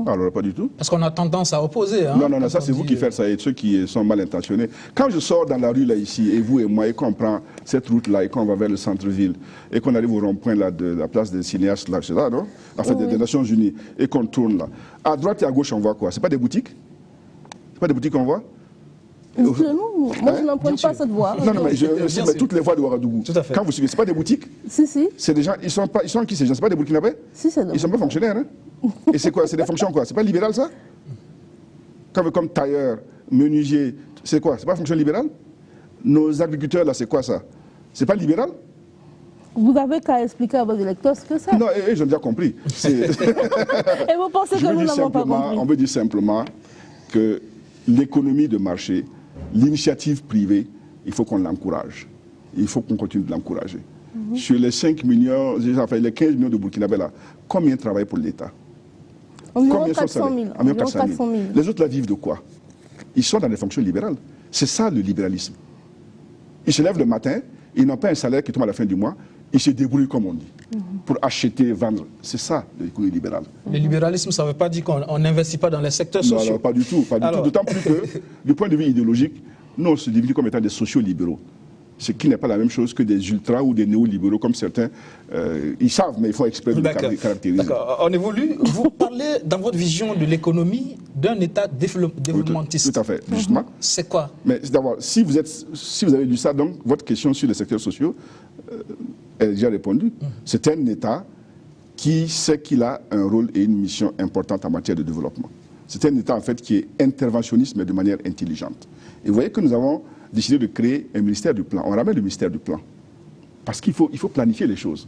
Alors, pas du tout. Parce qu'on a tendance à opposer. Hein, non, ça c'est vous qui faites ça et ceux qui sont mal intentionnés. Quand je sors dans la rue là ici, et vous et moi, et qu'on prend cette route là et qu'on va vers le centre-ville, et qu'on arrive au rond-point là de la place des cinéastes là, c'est là, non? Enfin, des Nations Unies, et qu'on tourne là. À droite et à gauche, on voit quoi? C'est pas des boutiques? C'est pas des boutiques qu'on voit? Dites-le-nous, moi je n'emprunte pas cette voie. Non, mais mais toutes les voies de Ouagadougou. Tout à fait. Quand vous suivez, ce pas des boutiques. Si, si. C'est des gens, ils sont qui ces gens? C'est pas des Burkinabés? Si, c'est Ils sont pas fonctionnaires. Hein? Et c'est quoi? C'est des fonctions quoi? C'est pas libéral ça? Comme tailleur, menuisier, c'est quoi? C'est pas fonction libérale? Nos agriculteurs là, c'est quoi ça? C'est pas libéral? Vous avez qu'à expliquer à vos électeurs ce que c'est. Non, ils ont déjà compris. Et vous pensez que nous n'avons pas compris? On veut dire simplement que l'économie de marché, l'initiative privée, il faut qu'on l'encourage. Il faut qu'on continue de l'encourager. Sur les 5 millions, enfin les 15 millions de Burkinabés là, combien travaillent pour l'État? Environ 400 000. Environ 400 000. Les autres là vivent de quoi? Ils sont dans des fonctions libérales. C'est ça le libéralisme. Ils se lèvent le matin, ils n'ont pas un salaire qui tombe à la fin du mois, ils se débrouillent comme on dit, pour acheter, vendre. C'est ça l'économie libérale. Le libéralisme, ça ne veut pas dire qu'on n'investit pas dans les secteurs sociaux. Non, alors, pas du tout. D'autant plus que, du point de vue idéologique, nous on se définit comme étant des sociaux-libéraux. Ce qui n'est pas la même chose que des ultras ou des néolibéraux comme certains. Ils savent, mais il faut exprès de les caractériser. D'accord. On évolue. Vous parlez, dans votre vision de l'économie, d'un État développementiste. Tout à fait, justement. C'est quoi? Mais d'abord, si vous avez lu ça, donc votre question sur les secteurs sociaux, elle est déjà répondue. C'est un État qui sait qu'il a un rôle et une mission importante en matière de développement. C'est un État, en fait, qui est interventionniste, mais de manière intelligente. Et vous voyez que nous avons décidé de créer un ministère du plan. On ramène le ministère du plan. Parce qu'il faut planifier les choses.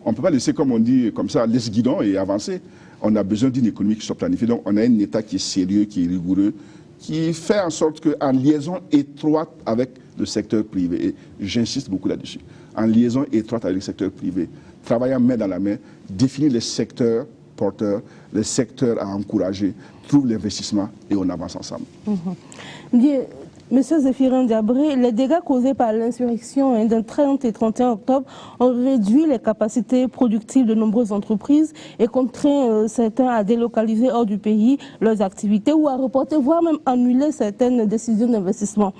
On ne peut pas laisser, comme on dit, comme ça, laisse guidon et avancer. On a besoin d'une économie qui soit planifiée. Donc, on a un État qui est sérieux, qui est rigoureux, qui fait en sorte qu'en liaison étroite avec le secteur privé, et j'insiste beaucoup là-dessus, en liaison étroite avec le secteur privé, travaillant main dans la main, définir les secteurs porteurs, les secteurs à encourager, trouve l'investissement et on avance ensemble. Monsieur Zéphirin Diabré, les dégâts causés par l'insurrection d'un 30 et 31 octobre ont réduit les capacités productives de nombreuses entreprises et contraint certains à délocaliser hors du pays leurs activités ou à reporter, voire même annuler certaines décisions d'investissement.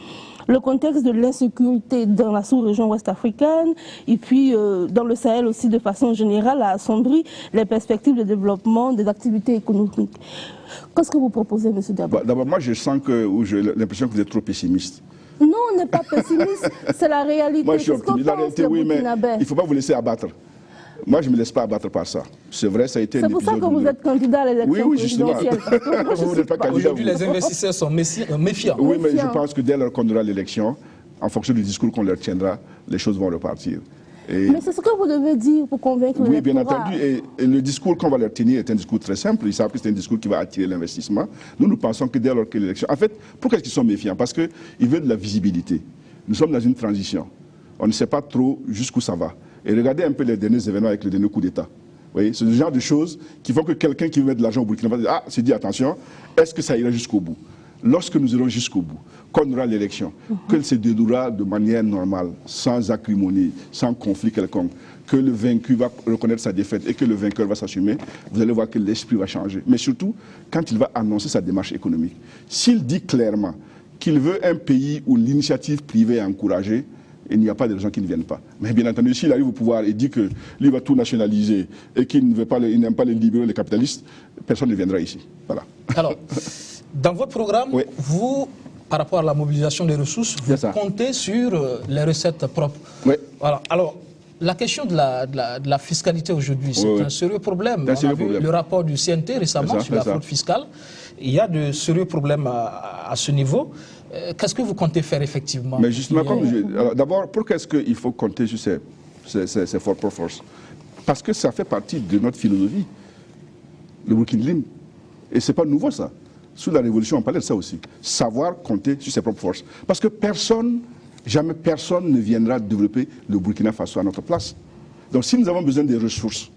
Le contexte de l'insécurité dans la sous-région ouest-africaine et puis dans le Sahel aussi de façon générale a assombri les perspectives de développement des activités économiques. Qu'est-ce que vous proposez, M. Diabré? D'abord, moi, je sens que j'ai l'impression que vous êtes trop pessimiste. Non, on n'est pas pessimiste, c'est la réalité. Moi, je suis optimiste. La réalité, oui, mais il ne faut pas vous laisser abattre. Moi, je ne me laisse pas abattre par ça. C'est vrai, ça a été un épisode... C'est pour ça que vous êtes candidat à l'élection présidentielle. Vous n'êtes pas candidat. Aujourd'hui, les investisseurs sont méfiants. Oui, mais je pense que dès lors qu'on aura l'élection, en fonction du discours qu'on leur tiendra, les choses vont repartir. Mais c'est ce que vous devez dire pour convaincre l'électorat. Oui, bien entendu. Et le discours qu'on va leur tenir est un discours très simple. Ils savent que c'est un discours qui va attirer l'investissement. Nous pensons que dès lors que l'élection... En fait, pourquoi est-ce qu'ils sont méfiants? Parce qu'ils veulent de la visibilité. Nous sommes dans une transition. On ne sait pas trop jusqu'où ça va. Et regardez un peu les derniers événements avec le dernier coup d'État. Vous voyez, c'est le genre de choses qui font que quelqu'un qui veut mettre de l'argent au Burkina Faso se dit attention, est-ce que ça ira jusqu'au bout? Lorsque nous irons jusqu'au bout, quand on aura l'élection, qu'elle se déroulera de manière normale, sans acrimonie, sans conflit quelconque, que le vaincu va reconnaître sa défaite et que le vainqueur va s'assumer, vous allez voir que l'esprit va changer. Mais surtout, quand il va annoncer sa démarche économique, s'il dit clairement qu'il veut un pays où l'initiative privée est encouragée, il n'y a pas de gens qui ne viennent pas. Mais bien entendu, s'il arrive au pouvoir et dit que lui va tout nationaliser et qu'il n'aime pas les libéraux, les capitalistes, personne ne viendra ici. Voilà. Alors, dans votre programme, oui, vous, par rapport à la mobilisation des ressources, vous comptez sur les recettes propres. Oui. Voilà. Alors, la question de la fiscalité aujourd'hui, c'est un sérieux problème. On a vu le rapport du CNT récemment sur la fraude fiscale. Il y a de sérieux problèmes à ce niveau. Qu'est-ce que vous comptez faire effectivement? Mais justement, d'abord, pourquoi est-ce qu'il faut compter sur ces propres forces? Parce que ça fait partie de notre philosophie, le Burkina. Et ce n'est pas nouveau ça. Sous la Révolution, on parlait de ça aussi. Savoir compter sur ses propres forces. Parce que jamais personne ne viendra développer le Burkina Faso à notre place. Donc si nous avons besoin des ressources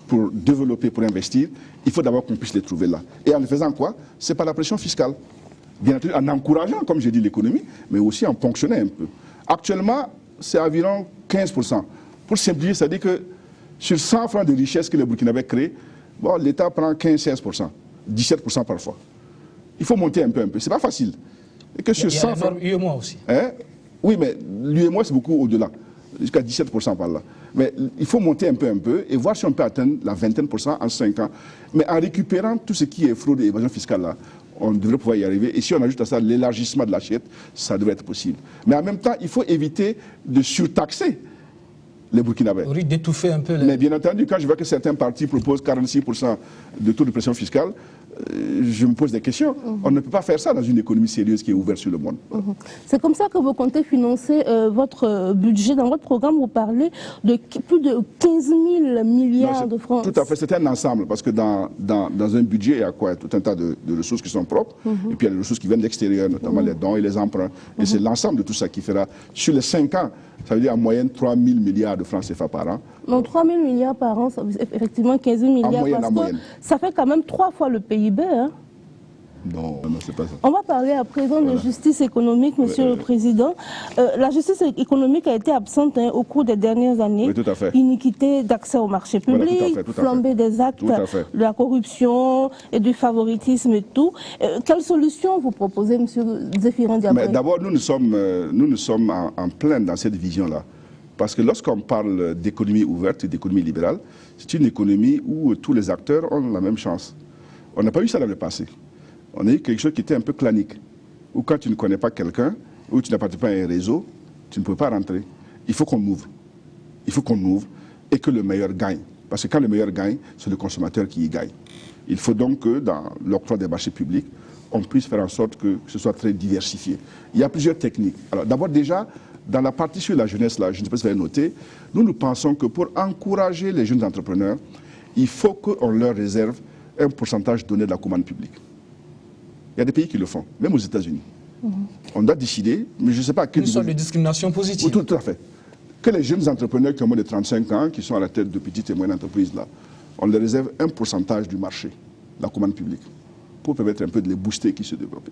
pour développer, pour investir, il faut d'abord qu'on puisse les trouver là. Et en faisant quoi? C'est par la pression fiscale. Bien entendu, en encourageant, comme j'ai dit, l'économie, mais aussi en ponctionnant un peu. Actuellement, c'est environ 15%. Pour simplifier, ça dit que sur 100 francs de richesse que le Burkinabé crée, bon, l'État prend 15-16%, 17% parfois. Il faut monter un peu. C'est pas facile. Et que sur 100 francs... Il y a l'UEMOA aussi. Hein? Oui, mais l'UEMOA, c'est beaucoup au-delà, jusqu'à 17% par là. Mais il faut monter un peu et voir si on peut atteindre la 20% en 5 ans. Mais en récupérant tout ce qui est fraude et évasion fiscale là, on devrait pouvoir y arriver. Et si on ajoute à ça l'élargissement de l'assiette, ça devrait être possible. Mais en même temps, il faut éviter de surtaxer les Burkinabés. Au risque d'étouffer un peu les... Mais bien entendu, quand je vois que certains partis proposent 46% de taux de pression fiscale, je me pose des questions. On ne peut pas faire ça dans une économie sérieuse qui est ouverte sur le monde. C'est comme ça que vous comptez financer votre budget. Dans votre programme, vous parlez de plus de 15 000 milliards de francs. Tout à fait, c'est un ensemble, parce que dans un budget, il y a quoi? Tout un tas de ressources qui sont propres, et puis il y a les ressources qui viennent de l'extérieur, notamment les dons et les emprunts. Et c'est l'ensemble de tout ça qui fera, sur les 5 ans, ça veut dire en moyenne 3 000 milliards de francs CFA par an. Donc 3 000 milliards par an, ça, effectivement 15 000 milliards en moyenne. Ça fait quand même 3 fois le PIB. Hein? Non, c'est pas ça. On va parler à présent de justice économique, Monsieur le Président. La justice économique a été absente au cours des dernières années. Oui, tout à fait. Iniquité d'accès au marché public, flambée des actes, de la corruption et du favoritisme et tout. Quelle solution vous proposez, Monsieur Zéphirin Diabré? D'abord, nous sommes en plein dans cette vision-là. Parce que lorsqu'on parle d'économie ouverte et d'économie libérale, c'est une économie où tous les acteurs ont la même chance. On n'a pas eu ça dans le passé. On a eu quelque chose qui était un peu clanique, où quand tu ne connais pas quelqu'un, ou tu n'appartiens pas à un réseau, tu ne peux pas rentrer. Il faut qu'on ouvre. Il faut qu'on ouvre et que le meilleur gagne. Parce que quand le meilleur gagne, c'est le consommateur qui y gagne. Il faut donc que dans l'octroi des marchés publics, on puisse faire en sorte que ce soit très diversifié. Il y a plusieurs techniques. Alors d'abord déjà, dans la partie sur la jeunesse, là, je ne sais pas si vous avez noté, nous pensons que pour encourager les jeunes entrepreneurs, il faut qu'on leur réserve un pourcentage donné de la commande publique. Il y a des pays qui le font, même aux États-Unis. On doit décider, mais je ne sais pas à quel niveau... Une sorte de discrimination positive. Tout à fait. Que les jeunes entrepreneurs qui ont moins de 35 ans, qui sont à la tête de petites et moyennes entreprises, là, on leur réserve un pourcentage du marché, la commande publique, pour permettre un peu de les booster qui se développent.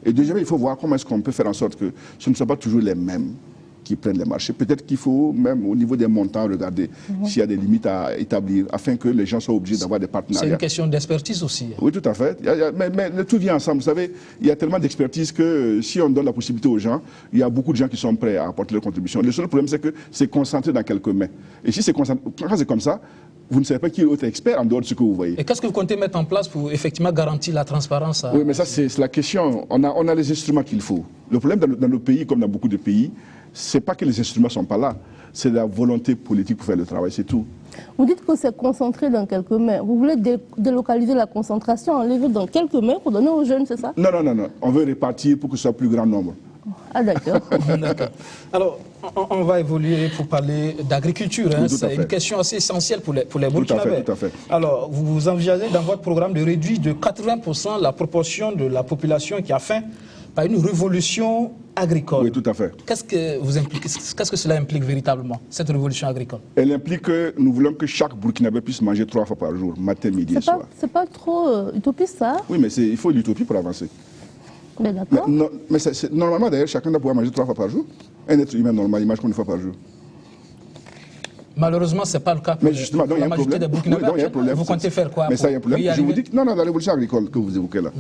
Et deuxièmement, il faut voir comment est-ce qu'on peut faire en sorte que ce ne soient pas toujours les mêmes qui prennent les marchés. Peut-être qu'il faut, même au niveau des montants, regarder s'il y a des limites à établir, afin que les gens soient obligés d'avoir des partenariats. C'est une question d'expertise aussi. Oui, tout à fait. Mais tout vient ensemble. Vous savez, il y a tellement d'expertise que si on donne la possibilité aux gens, il y a beaucoup de gens qui sont prêts à apporter leur contribution. Le seul problème, c'est que c'est concentré dans quelques mains. Et si c'est concentré, quand c'est comme ça, vous ne savez pas qui est l'autre expert en dehors de ce que vous voyez. Et qu'est-ce que vous comptez mettre en place pour effectivement garantir la transparence? Oui, mais ça, c'est la question. On a les instruments qu'il faut. Le problème dans nos pays, comme dans beaucoup de pays, c'est pas que les instruments ne sont pas là. C'est la volonté politique pour faire le travail, c'est tout. Vous dites que c'est concentré dans quelques mains. Vous voulez délocaliser la concentration, enlever dans quelques mains pour donner aux jeunes, c'est ça? Non. On veut répartir pour que ce soit plus grand nombre. Ah, d'accord. Alors, on va évoluer pour parler d'agriculture. Hein. Oui, c'est une question assez essentielle pour les Burkinabés. Tout à fait. Alors, vous envisagez dans votre programme de réduire de 80% la proportion de la population qui a faim par une révolution agricole. Oui, tout à fait. Qu'est-ce que cela implique véritablement, cette révolution agricole? Elle implique que nous voulons que chaque Burkinabé puisse manger 3 fois par jour, matin, midi et soir. C'est pas trop utopiste, ça? Oui, mais il faut l'utopie pour avancer. Mais d'accord. Mais normalement, d'ailleurs, chacun doit pouvoir manger 3 fois par jour. Un être humain normal, il mange combien de fois par jour? Malheureusement, ce n'est pas le cas pour, mais justement, pour la majorité des Burkinabés. Vous comptez faire quoi? Mais ça, il y a un problème. Je vous dis que, non, la révolution agricole que vous évoquez là,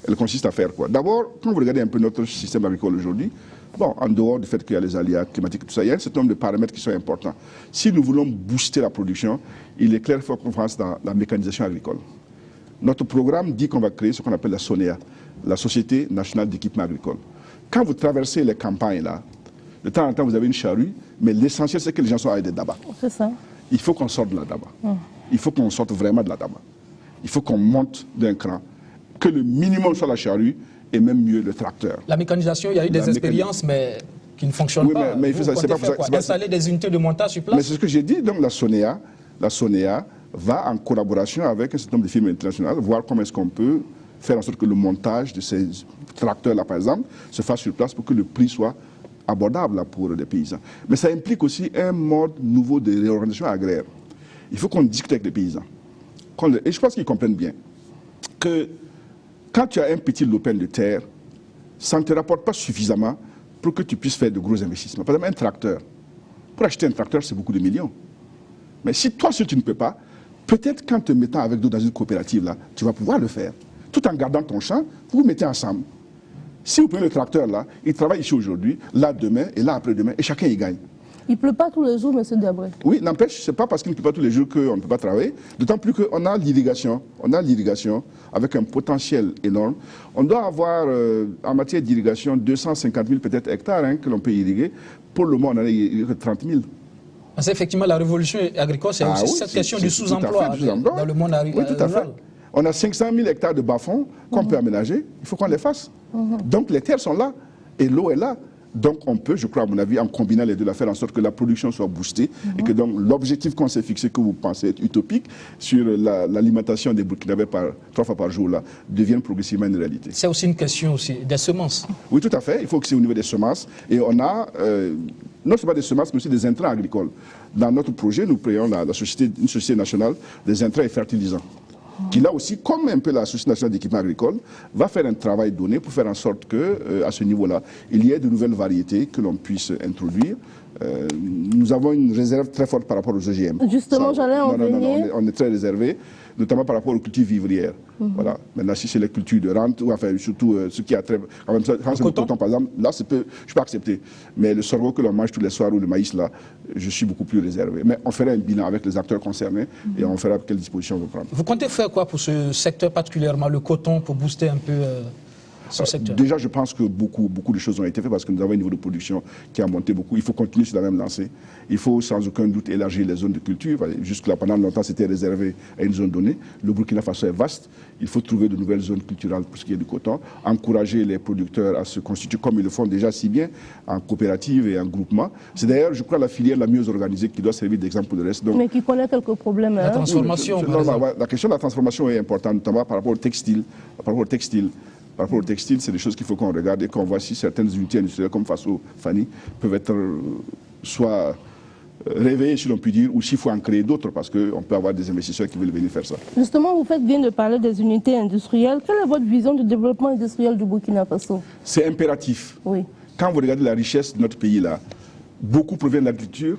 elle consiste à faire quoi? D'abord, quand vous regardez un peu notre système agricole aujourd'hui, bon, en dehors du fait qu'il y a les aléas climatiques et tout ça, il y a un certain nombre de paramètres qui sont importants. Si nous voulons booster la production, il est clair qu'il faut qu'on fasse dans la mécanisation agricole. Notre programme dit qu'on va créer ce qu'on appelle la SONEA, la Société nationale d'équipement agricole. Quand vous traversez les campagnes là, de temps en temps vous avez une charrue, mais l'essentiel c'est que les gens soient avec des dabas. C'est ça. Il faut qu'on sorte de la daba. Il faut qu'on sorte vraiment de la daba. Il faut qu'on monte d'un cran, que le minimum soit la charrue et même mieux le tracteur. La mécanisation, il y a eu des expériences, mais qui ne fonctionnent pas. Mais il faut c'est pas installer des unités de montage sur place. Mais c'est ce que j'ai dit. Donc la SONEA va en collaboration avec un certain nombre de firmes internationales voir comment est-ce qu'on peut faire en sorte que le montage de ces tracteurs-là, par exemple, se fasse sur place pour que le prix soit abordable là, pour les paysans. Mais ça implique aussi un mode nouveau de réorganisation agraire. Il faut qu'on discute avec les paysans. Et je pense qu'ils comprennent bien que quand tu as un petit lopin de terre, ça ne te rapporte pas suffisamment pour que tu puisses faire de gros investissements. Par exemple, un tracteur. Pour acheter un tracteur, c'est beaucoup de millions. Mais si toi, tu ne peux pas, peut-être qu'en te mettant avec d'autres dans une coopérative, là, tu vas pouvoir le faire. Tout en gardant ton champ, vous vous mettez ensemble. Si vous prenez le tracteur là, il travaille ici aujourd'hui, là demain et là après-demain, et chacun y gagne. Il ne pleut pas tous les jours, M. Diabré. Oui, n'empêche, ce n'est pas parce qu'il ne pleut pas tous les jours qu'on ne peut pas travailler. D'autant plus qu'on a l'irrigation. On a l'irrigation avec un potentiel énorme. On doit avoir, en matière d'irrigation, 250 000 peut-être hectares que l'on peut irriguer. Pour le moment, on en a irrigué 30 000. Parce qu'effectivement, la révolution agricole, c'est aussi cette question du sous-emploi dans le monde agricole. Oui, tout à fait. On a 500 000 hectares de bas-fonds qu'on peut aménager. Il faut qu'on les fasse. Donc, les terres sont là et l'eau est là. Donc, on peut, je crois, à mon avis, en combinant les deux, faire en sorte que la production soit boostée et que donc l'objectif qu'on s'est fixé, que vous pensez être utopique, sur l'alimentation des Burkinabés 3 fois par jour, là, devienne progressivement une réalité. C'est aussi une question aussi des semences. Oui, tout à fait. Il faut que c'est au niveau des semences. Et on a, non seulement des semences, mais aussi des intrants agricoles. Dans notre projet, nous créons une société nationale des intrants et fertilisants, qui là aussi, comme un peu la Société nationale d'équipement agricole, va faire un travail donné pour faire en sorte que, à ce niveau-là, il y ait de nouvelles variétés que l'on puisse introduire. Nous avons une réserve très forte par rapport aux OGM. Justement, j'allais en venir. Non, on est très réservé, notamment par rapport aux cultures vivrières. Voilà. Maintenant, si c'est les cultures de rente, ou enfin, surtout ce qui a très... Quand c'est le coton, par exemple, là, je peux accepter. Mais le sorgho que l'on mange tous les soirs ou le maïs, là, je suis beaucoup plus réservé. Mais on ferait un bilan avec les acteurs concernés et on verra quelles dispositions on va prendre. Vous comptez faire quoi pour ce secteur particulièrement, le coton, pour booster un peu ce secteur? Déjà, je pense que beaucoup de choses ont été faites parce que nous avons un niveau de production qui a monté beaucoup. Il faut continuer sur la même lancée. Il faut sans aucun doute élargir les zones de culture. Jusque-là, pendant longtemps, c'était réservé à une zone donnée. Le Burkina Faso est vaste. Il faut trouver de nouvelles zones culturelles pour ce qui est du coton. Encourager les producteurs à se constituer comme ils le font déjà si bien, en coopérative et en groupement. C'est d'ailleurs, je crois, la filière la mieux organisée qui doit servir d'exemple pour le reste. Donc, mais qui connaît quelques problèmes. La transformation, par exemple. La question de la transformation est importante, notamment par rapport au textile. Par rapport au textile, c'est des choses qu'il faut qu'on regarde et qu'on voit si certaines unités industrielles comme Faso, Fani, peuvent être soit réveillées, si l'on peut dire, ou s'il faut en créer d'autres, parce qu'on peut avoir des investisseurs qui veulent venir faire ça. Justement, vous faites bien de parler des unités industrielles. Quelle est votre vision du développement industriel du Burkina Faso? C'est impératif. Oui. Quand vous regardez la richesse de notre pays, là, beaucoup provient de l'agriculture,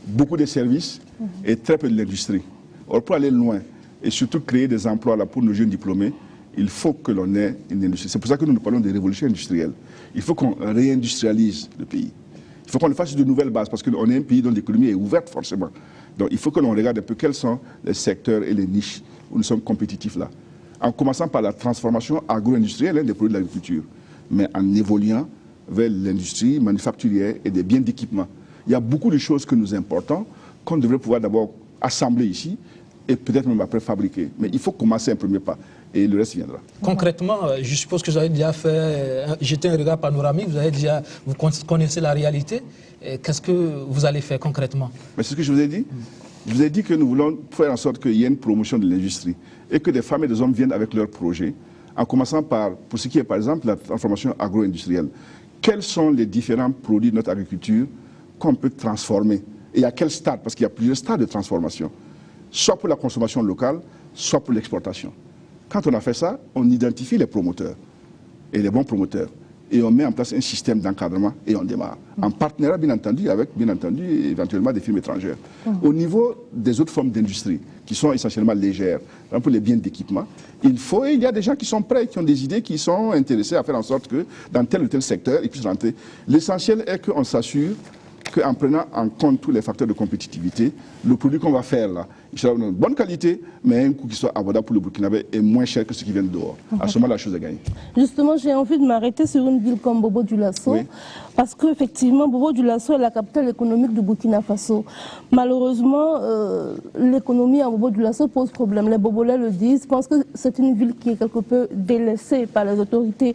beaucoup des services et très peu de l'industrie. Or, pour aller loin et surtout créer des emplois là, pour nos jeunes diplômés, il faut que l'on ait une industrie. C'est pour ça que nous parlons de révolution industrielle. Il faut qu'on réindustrialise le pays. Il faut qu'on le fasse sur de nouvelles bases parce qu'on est un pays dont l'économie est ouverte forcément. Donc il faut que l'on regarde un peu quels sont les secteurs et les niches où nous sommes compétitifs là. En commençant par la transformation agro-industrielle des produits de l'agriculture, mais en évoluant vers l'industrie manufacturière et des biens d'équipement. Il y a beaucoup de choses que nous importons qu'on devrait pouvoir d'abord assembler ici et peut-être même après fabriquer. Mais il faut commencer un premier pas et le reste viendra. Concrètement, je suppose que vous avez déjà jeté un regard panoramique, vous connaissez la réalité. Qu'est-ce que vous allez faire concrètement? Mais c'est ce que je vous ai dit. Je vous ai dit que nous voulons faire en sorte qu'il y ait une promotion de l'industrie et que des femmes et des hommes viennent avec leurs projets, en commençant par, pour ce qui est par exemple la transformation agro-industrielle. Quels sont les différents produits de notre agriculture qu'on peut transformer et à quel stade? Parce qu'il y a plusieurs stades de transformation, soit pour la consommation locale, soit pour l'exportation. Quand on a fait ça, on identifie les promoteurs et les bons promoteurs et on met en place un système d'encadrement et on démarre. En partenariat, bien entendu, avec, éventuellement des firmes étrangères. Au niveau des autres formes d'industrie, qui sont essentiellement légères, par exemple les biens d'équipement, il y a des gens qui sont prêts, qui ont des idées, qui sont intéressés à faire en sorte que dans tel ou tel secteur, ils puissent rentrer. L'essentiel est qu'on s'assure qu'en prenant en compte tous les facteurs de compétitivité, le produit qu'on va faire là, il sera de bonne qualité, mais un coût qui soit abordable pour le Burkinabé et moins cher que ce qui vient de dehors. À ce moment, la chose est gagnée. Justement, j'ai envie de m'arrêter sur une ville comme Bobo-Dioulasso, oui, parce qu'effectivement, Bobo-Dioulasso est la capitale économique du Burkina Faso. Malheureusement, l'économie à Bobo-Dioulasso pose problème. Les Bobolais le disent. Je pense que c'est une ville qui est quelque peu délaissée par les autorités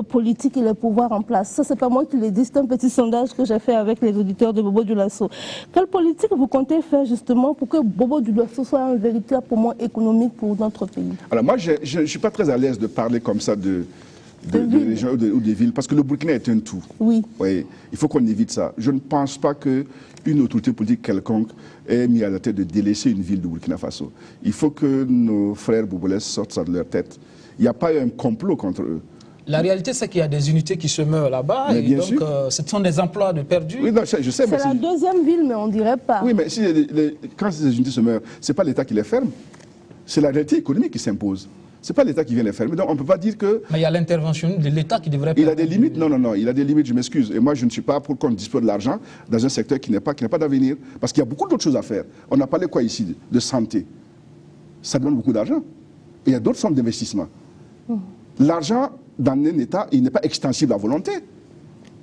politiques et les pouvoirs en place. Ça, c'est pas moi qui le dis, c'est un petit sondage que j'ai fait avec les auditeurs de Bobo-Dioulasso. Quelle politique vous comptez faire justement pour que Bobo-Dioulasso soit un véritable poumon économique pour notre pays? Alors moi, je ne suis pas très à l'aise de parler comme ça de régions ou des villes, parce que le Burkina est un tout. Oui. Oui, il faut qu'on évite ça. Je ne pense pas qu'une autorité politique quelconque ait mis à la tête de délaisser une ville du Burkina Faso. Il faut que nos frères bobolais sortent ça de leur tête. Il n'y a pas eu un complot contre eux. La réalité, c'est qu'il y a des unités qui se meurent là-bas, et donc ce sont des emplois de perdus. Oui, non, je sais, c'est la deuxième ville, mais on ne dirait pas. Oui, mais quand ces unités se meurent, ce n'est pas l'État qui les ferme, c'est la réalité économique qui s'impose. Ce n'est pas l'État qui vient les fermer. Donc on ne peut pas dire que... Mais il y a l'intervention de l'État qui devrait... Il a des limites. Non, non, non. Il a des limites, je m'excuse. Et moi, je ne suis pas pour qu'on dispose de l'argent dans un secteur qui n'a pas d'avenir. Parce qu'il y a beaucoup d'autres choses à faire. On a parlé quoi ici? De santé. Ça demande beaucoup d'argent. Et il y a d'autres formes d'investissement. L'argent, dans un État, il n'est pas extensible à volonté.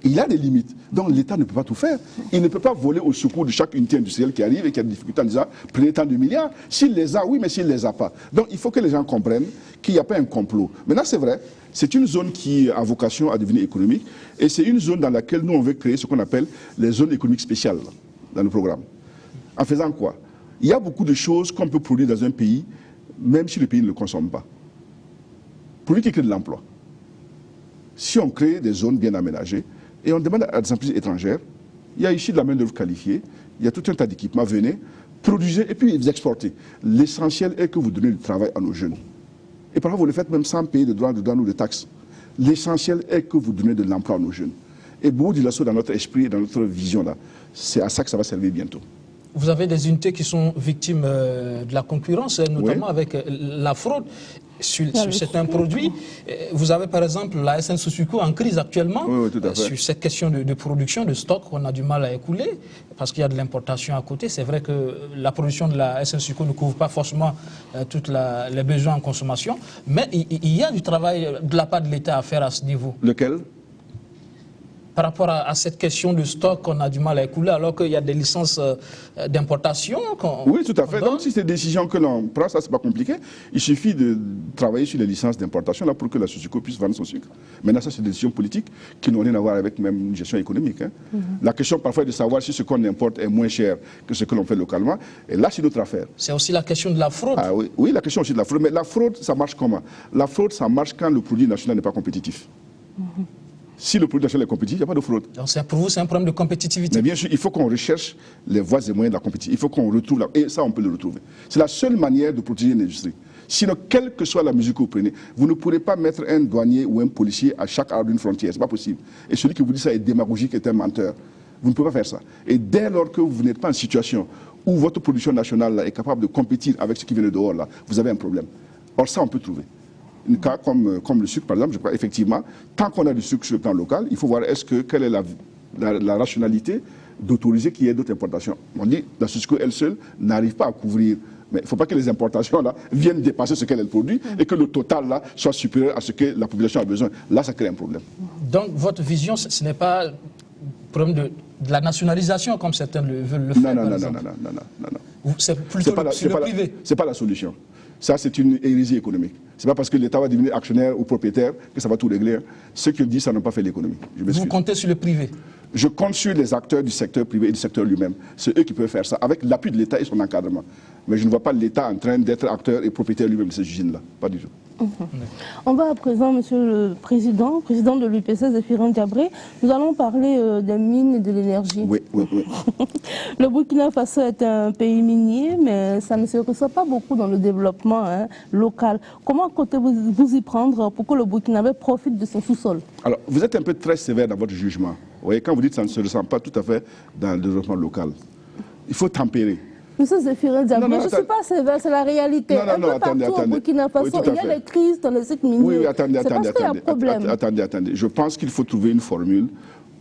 Il a des limites. Donc l'État ne peut pas tout faire. Il ne peut pas voler au secours de chaque unité industrielle qui arrive et qui a des difficultés en disant prenez tant de milliards. S'il les a, oui, mais s'il ne les a pas. Donc il faut que les gens comprennent qu'il n'y a pas un complot. Maintenant, c'est vrai, c'est une zone qui a vocation à devenir économique et c'est une zone dans laquelle nous, on veut créer ce qu'on appelle les zones économiques spéciales dans le programme. En faisant quoi? Il y a beaucoup de choses qu'on peut produire dans un pays, même si le pays ne le consomme pas. Produire qui crée de l'emploi. Si on crée des zones bien aménagées, et on demande à des entreprises étrangères, il y a ici de la main-d'œuvre qualifiée, il y a tout un tas d'équipements, venez, produisez et puis vous exportez. L'essentiel est que vous donnez du travail à nos jeunes. Et parfois vous le faites même sans payer de droits de douane ou de taxes. L'essentiel est que vous donnez de l'emploi à nos jeunes. Et beaucoup de l'assaut dans notre esprit et dans notre vision là, c'est à ça que ça va servir bientôt. Vous avez des unités qui sont victimes de la concurrence, notamment avec la fraude sur certains produits. Vous avez par exemple la SN Susuko en crise actuellement sur cette question de production, de stock qu'on a du mal à écouler parce qu'il y a de l'importation à côté. C'est vrai que la production de la SN Susuko ne couvre pas forcément tous les besoins en consommation, mais il y a du travail de la part de l'État à faire à ce niveau. Lequel ? Par rapport à cette question de stock qu'on a du mal à écouler alors qu'il y a des licences d'importation. Oui, tout à fait. Donc si c'est des décisions que l'on prend, ça c'est pas compliqué. Il suffit de travailler sur les licences d'importation là pour que la Susuko puisse vendre son sucre. Maintenant, ça c'est des décisions politiques qui n'ont rien à voir avec même une gestion économique. Hein. La question parfois est de savoir si ce qu'on importe est moins cher que ce que l'on fait localement. Et là, c'est notre affaire. C'est aussi la question de la fraude. Ah, oui. Oui, la question aussi de la fraude. Mais la fraude, ça marche comment? La fraude, ça marche quand le produit national n'est pas compétitif. Si le produit national est compétitif, il n'y a pas de fraude. Donc pour vous, c'est un problème de compétitivité. Mais bien sûr, il faut qu'on recherche les voies et moyens de la compétition. Il faut qu'on retrouve, et ça, on peut le retrouver. C'est la seule manière de protéger l'industrie. Sinon, quelle que soit la mesure que vous prenez, vous ne pourrez pas mettre un douanier ou un policier à chaque arbre d'une frontière. Ce n'est pas possible. Et celui qui vous dit ça est démagogique, est un menteur. Vous ne pouvez pas faire ça. Et dès lors que vous n'êtes pas en situation où votre production nationale là, est capable de compétir avec ce qui vient de dehors, là, vous avez un problème. Or, ça, on peut trouver. Un cas comme le sucre, par exemple, je crois effectivement, tant qu'on a du sucre sur le plan local, il faut voir quelle est la rationalité d'autoriser qu'il y ait d'autres importations. On dit la Susuko elle seule n'arrive pas à couvrir. Mais il ne faut pas que les importations là, viennent dépasser ce qu'elle produit et que le total là, soit supérieur à ce que la population a besoin. Là, ça crée un problème. Donc, votre vision, ce n'est pas le problème de la nationalisation comme certains veulent le faire. Non. C'est plutôt le privé. Ce n'est pas la solution. Ça, c'est une hérésie économique. Ce n'est pas parce que l'État va devenir actionnaire ou propriétaire que ça va tout régler. Ceux qui le disent, ça n'a pas fait l'économie. Vous comptez sur le privé? Je compte sur les acteurs du secteur privé et du secteur lui-même. C'est eux qui peuvent faire ça, avec l'appui de l'État et son encadrement. Mais je ne vois pas l'État en train d'être acteur et propriétaire lui-même de ces usines-là. Pas du tout. On va à présent, Monsieur le Président de l'UPC, Zéphirin Diabré, nous allons parler des mines et de l'énergie. Oui. Le Burkina Faso est un pays minier, mais ça ne se ressent pas beaucoup dans le développement local. Comment comptez-vous y prendre pour que le Burkinabé profite de son sous-sol? Alors, vous êtes un peu très sévère dans votre jugement. Vous voyez, quand vous dites que ça ne se ressent pas tout à fait dans le développement local, il faut tempérer. Monsieur Zéphirin Diabré, je ne suis pas sévère, c'est la réalité. Attendez. Au Burkina Faso, il y a des crises dans les sites miniers. Oui, attendez. Je pense qu'il faut trouver une formule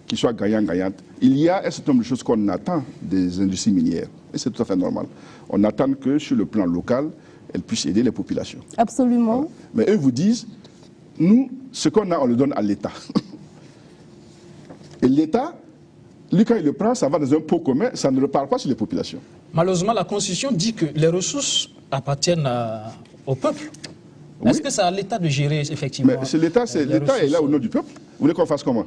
qui soit gagnant-gagnante. Il y a un certain nombre de choses qu'on attend des industries minières. Et c'est tout à fait normal. On attend que sur le plan local, elles puissent aider les populations. Absolument. Voilà. Mais eux vous disent, nous, ce qu'on a, on le donne à l'État. Et l'État, lui, quand il le prend, ça va dans un pot commun, ça ne repart pas sur les populations. Malheureusement, la Constitution dit que les ressources appartiennent au peuple. Oui. Est-ce que c'est à l'État de gérer effectivement? Mais l'État est là au nom du peuple. Vous voulez qu'on fasse comment?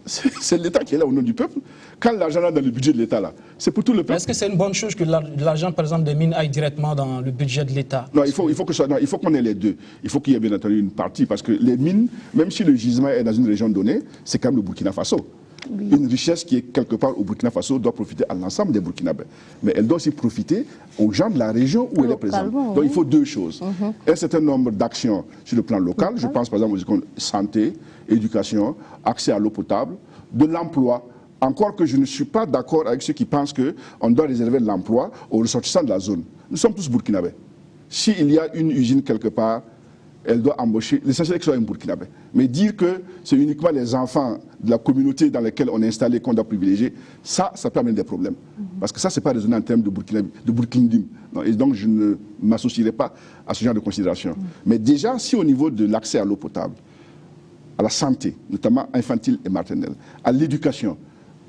C'est l'État qui est là au nom du peuple. Quand l'argent est dans le budget de l'État, là, c'est pour tout le peuple. Est-ce que c'est une bonne chose que l'argent, par exemple, des mines aille directement dans le budget de l'État? Non, il faut qu'on ait les deux. Il faut qu'il y ait bien entendu une partie, parce que les mines, même si le gisement est dans une région donnée, c'est quand même le Burkina Faso. Oui. Une richesse qui est quelque part au Burkina Faso doit profiter à l'ensemble des Burkinabés. Mais elle doit aussi profiter aux gens de la région où elle est présente. Donc il faut deux choses. Un certain nombre d'actions sur le plan local. Je pense par exemple aux santé, éducation, accès à l'eau potable, de l'emploi. Encore que je ne suis pas d'accord avec ceux qui pensent qu'on doit réserver de l'emploi aux ressortissants de la zone. Nous sommes tous Burkinabés. S'il y a une usine quelque part, elle doit embaucher, l'essentiel est que ce soit un Burkinabé. Mais dire que c'est uniquement les enfants de la communauté dans laquelle on est installé qu'on doit privilégier, ça peut amener des problèmes. Parce que ça, ce n'est pas raisonnable en termes de Burkindim. Et donc, je ne m'associerai pas à ce genre de considération. Mais déjà, si au niveau de l'accès à l'eau potable, à la santé, notamment infantile et maternelle, à l'éducation,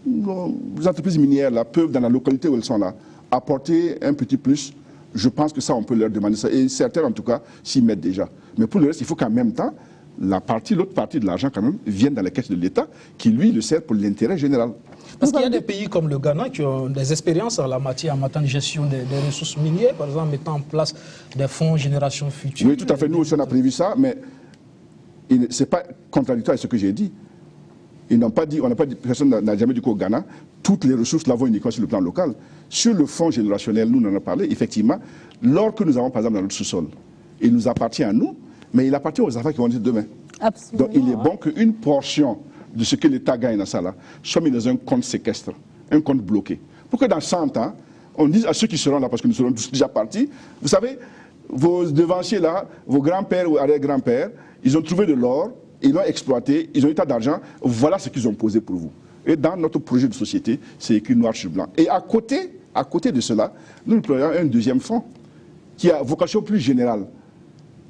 les entreprises minières là, peuvent, dans la localité où elles sont là, apporter un petit plus. Je pense que ça, on peut leur demander ça. Et certains, en tout cas, s'y mettent déjà. Mais pour le reste, il faut qu'en même temps, l'autre partie de l'argent, quand même, vienne dans la caisse de l'État, qui, lui, le sert pour l'intérêt général. Parce qu'il y a des pays comme le Ghana qui ont des expériences en la matière, en matière de gestion des ressources minières, par exemple, mettant en place des fonds génération future. Oui, tout à fait. Nous aussi, on a prévu ça, mais ce n'est pas contradictoire avec ce que j'ai dit. Ils n'ont pas dit, personne n'a jamais dit qu'au Ghana, toutes les ressources l'avons uniquement sur le plan local. Sur le fonds générationnel, nous en avons parlé, effectivement, l'or que nous avons par exemple dans notre sous-sol, il nous appartient à nous, mais il appartient aux enfants qui vont dire demain. Absolument. Donc il est bon qu'une portion de ce que l'État gagne dans ça là soit mis dans un compte séquestre, un compte bloqué. Pour que dans 100 ans, on dise à ceux qui seront là, parce que nous serons tous déjà partis, vous savez, vos devanciers là, vos grands-pères ou arrière-grands-pères, ils ont trouvé de l'or, ils l'ont exploité, ils ont eu tas d'argent, voilà ce qu'ils ont posé pour vous. Et dans notre projet de société, c'est écrit noir sur blanc. Et à côté de cela, nous déployons un deuxième fonds qui a vocation plus générale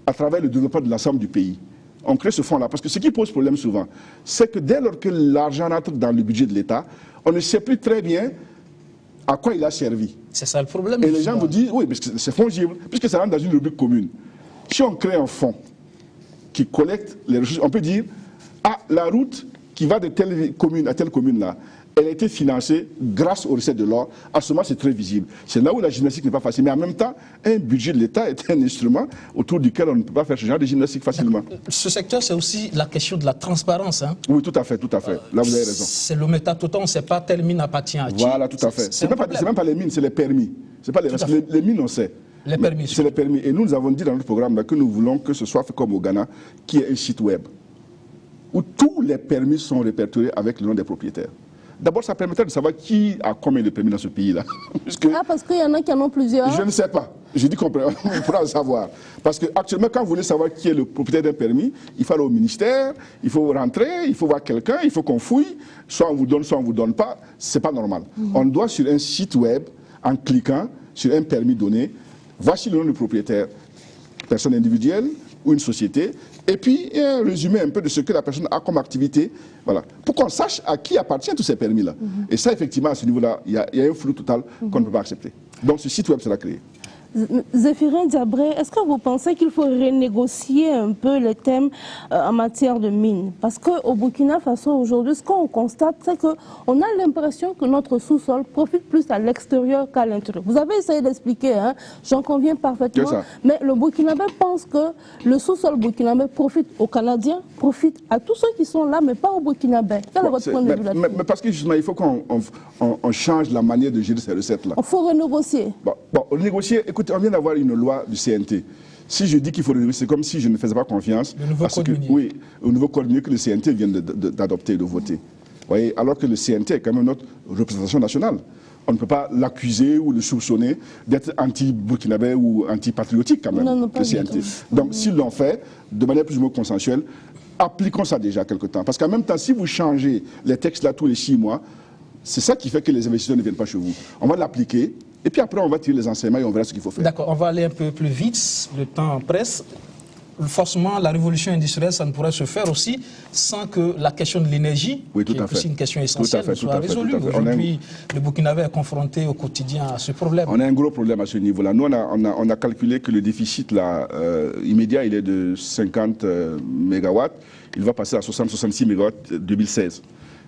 à travers le développement de l'ensemble du pays. On crée ce fonds-là parce que ce qui pose problème souvent, c'est que dès lors que l'argent rentre dans le budget de l'État, on ne sait plus très bien à quoi il a servi. C'est ça le problème. Et les gens vous disent, oui, parce que c'est fongible, puisque ça rentre dans une rubrique commune. Si on crée un fonds qui collecte les ressources, on peut dire, ah, la route qui va de telle commune à telle commune-là, elle a été financée grâce aux recettes de l'or. À ce moment, c'est très visible. C'est là où la gymnastique n'est pas facile. Mais en même temps, un budget de l'État est un instrument autour duquel on ne peut pas faire ce genre de gymnastique facilement. Ce secteur, c'est aussi la question de la transparence. Hein. Oui, tout à fait, tout à fait. Là, vous avez raison. C'est le métatoton, on ne sait pas telle mine appartient à qui. Voilà, tout à fait. C'est même pas les mines, c'est les permis. C'est pas les mines, on sait. Les permis. C'est les permis. Et nous avons dit dans notre programme que nous voulons que ce soit fait comme au Ghana, qui est un site web, où tous les permis sont répertoriés avec le nom des propriétaires. D'abord, ça permettrait de savoir qui a combien de permis dans ce pays-là. Parce qu'il y en a qui en ont plusieurs. Je ne sais pas. Je dis qu'on pourra le savoir. Parce qu'actuellement, quand vous voulez savoir qui est le propriétaire d'un permis, il faut aller au ministère, il faut rentrer, il faut voir quelqu'un, il faut qu'on fouille. Soit on vous donne, soit on ne vous donne pas. Ce n'est pas normal. On doit, sur un site web, en cliquant sur un permis donné, voici le nom du propriétaire, personne individuelle ou une société, et puis un résumé un peu de ce que la personne a comme activité, voilà, pour qu'on sache à qui appartient tous ces permis-là. Et ça, effectivement, à ce niveau-là, il y a un flou total qu'on ne peut pas accepter. Donc ce site web sera créé. Zéphirin Diabré, est-ce que vous pensez qu'il faut renégocier un peu les thèmes en matière de mines? Parce qu'au Burkina Faso, aujourd'hui, ce qu'on constate, c'est qu'on a l'impression que notre sous-sol profite plus à l'extérieur qu'à l'intérieur. Vous avez essayé d'expliquer, hein, j'en conviens parfaitement, mais le Burkinabé pense que le sous-sol burkinabé profite aux Canadiens, profite à tous ceux qui sont là, mais pas aux Burkinabés. Quel est votre point de vue là-dessus? Mais parce que justement, il faut qu'on change la manière de gérer ces recettes-là. Il faut renégocier. Bon, renégocier, écoutez, on vient d'avoir une loi du CNT. Si je dis qu'il faut renégocier, c'est comme si je ne faisais pas confiance au nouveau code minier que le CNT vient d'adopter, de voter. Voyez, alors que le CNT est quand même notre représentation nationale. On ne peut pas l'accuser ou le soupçonner d'être anti-burkinabé ou anti-patriotique quand même, non, le CNT. Donc s'ils l'ont fait, de manière plus ou moins consensuelle, appliquons ça déjà quelque temps. Parce qu'en même temps, si vous changez les textes là tous les 6 mois, c'est ça qui fait que les investisseurs ne viennent pas chez vous. On va l'appliquer, et puis après on va tirer les enseignements et on verra ce qu'il faut faire. D'accord, on va aller un peu plus vite, le temps presse. Forcément, la révolution industrielle, ça ne pourrait se faire aussi sans que la question de l'énergie, qui est aussi une question essentielle, soit résolue. Aujourd'hui, le Burkinabé est confronté au quotidien à ce problème. On a un gros problème à ce niveau-là. Nous, on a calculé que le déficit là, immédiat, il est de 50 mégawatts. Il va passer à 60-66 mégawatts 2016.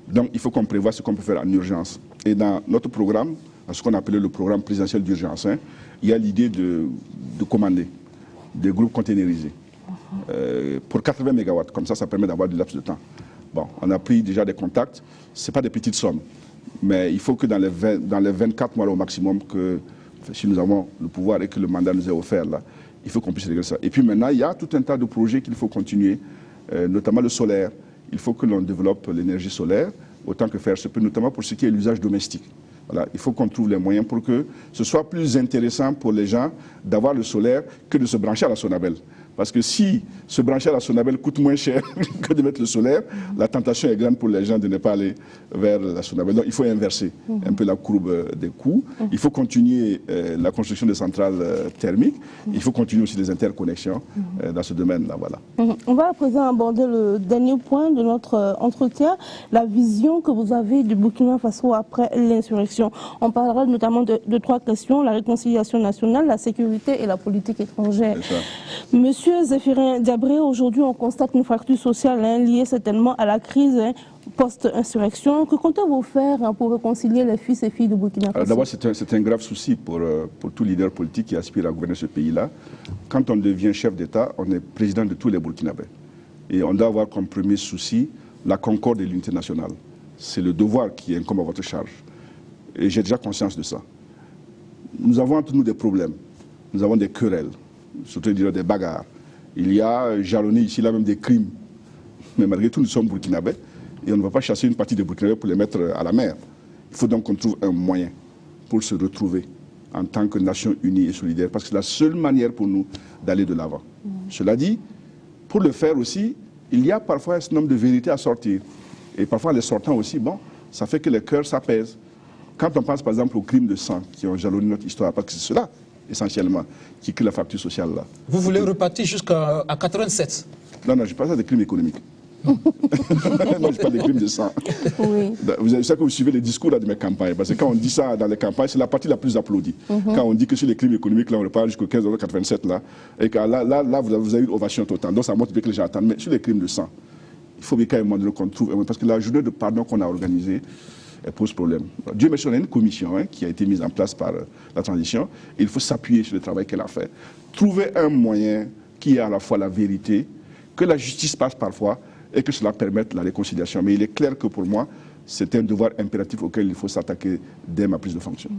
Donc, il faut qu'on prévoie ce qu'on peut faire en urgence. Et dans notre programme, ce qu'on appelait le programme présidentiel d'urgence, hein, il y a l'idée de commander des groupes containerisés. Pour 80 mégawatts, comme ça permet d'avoir du laps de temps. Bon, on a pris déjà des contacts, ce n'est pas des petites sommes, mais il faut que dans les 24 mois au maximum, que si nous avons le pouvoir et que le mandat nous est offert là, il faut qu'on puisse régler ça. Et puis maintenant, il y a tout un tas de projets qu'il faut continuer, notamment le solaire. Il faut que l'on développe l'énergie solaire, autant que faire se peut, notamment pour ce qui est l'usage domestique. Voilà, il faut qu'on trouve les moyens pour que ce soit plus intéressant pour les gens d'avoir le solaire que de se brancher à la Sonabel. Parce que si se brancher à la Sonabel coûte moins cher que de mettre le solaire, la tentation est grande pour les gens de ne pas aller vers la Sonabel. Donc il faut inverser un peu la courbe des coûts. Il faut continuer la construction des centrales thermiques. Il faut continuer aussi les interconnexions dans ce domaine-là. Voilà. On va à présent aborder le dernier point de notre entretien, la vision que vous avez du Burkina Faso après l'insurrection. On parlera notamment de trois questions, la réconciliation nationale, la sécurité et la politique étrangère. Monsieur Zéphirin Diabré, aujourd'hui on constate une fracture sociale liée certainement à la crise post-insurrection. Que comptez-vous faire pour réconcilier les fils et filles de Burkina Faso? D'abord, c'est un grave souci pour tout leader politique qui aspire à gouverner ce pays-là. Quand on devient chef d'État, on est président de tous les Burkinabés. Et on doit avoir comme premier souci la concorde et l'unité nationale. C'est le devoir qui incombe à votre charge. Et j'ai déjà conscience de ça. Nous avons entre nous des problèmes. Nous avons des querelles, surtout des bagarres. Il y a jalonné ici là même des crimes. Mais malgré tout, nous sommes burkinabés et on ne va pas chasser une partie des burkinabés pour les mettre à la mer. Il faut donc qu'on trouve un moyen pour se retrouver en tant que nation unie et solidaire, parce que c'est la seule manière pour nous d'aller de l'avant. Cela dit, pour le faire aussi, il y a parfois un certain nombre de vérités à sortir. Et parfois, les sortants aussi, bon, ça fait que les cœurs s'apaisent. Quand on pense par exemple aux crimes de sang qui ont jalonné notre histoire, parce que c'est cela, essentiellement, qui crée la fracture sociale là. Vous voulez repartir jusqu'à 87? Non, je parle des crimes économiques. Non, je parle des crimes de sang. Oui. Vous savez que vous suivez les discours là, de mes campagnes, parce que quand on dit ça dans les campagnes, c'est la partie la plus applaudie. Quand on dit que sur les crimes économiques, là, on repart jusqu'au 15 octobre 87, là, et que là vous avez une ovation totale. Donc ça montre bien que les gens attendent. Mais sur les crimes de sang, il faut bien qu'à un moment donné qu'on trouve, parce que la journée de pardon qu'on a organisée, elle pose problème. Dieu merci, on a une commission qui a été mise en place par la transition. Et il faut s'appuyer sur le travail qu'elle a fait. Trouver un moyen qui est à la fois la vérité, que la justice passe parfois et que cela permette la réconciliation. Mais il est clair que pour moi, c'est un devoir impératif auquel il faut s'attaquer dès ma prise de fonction.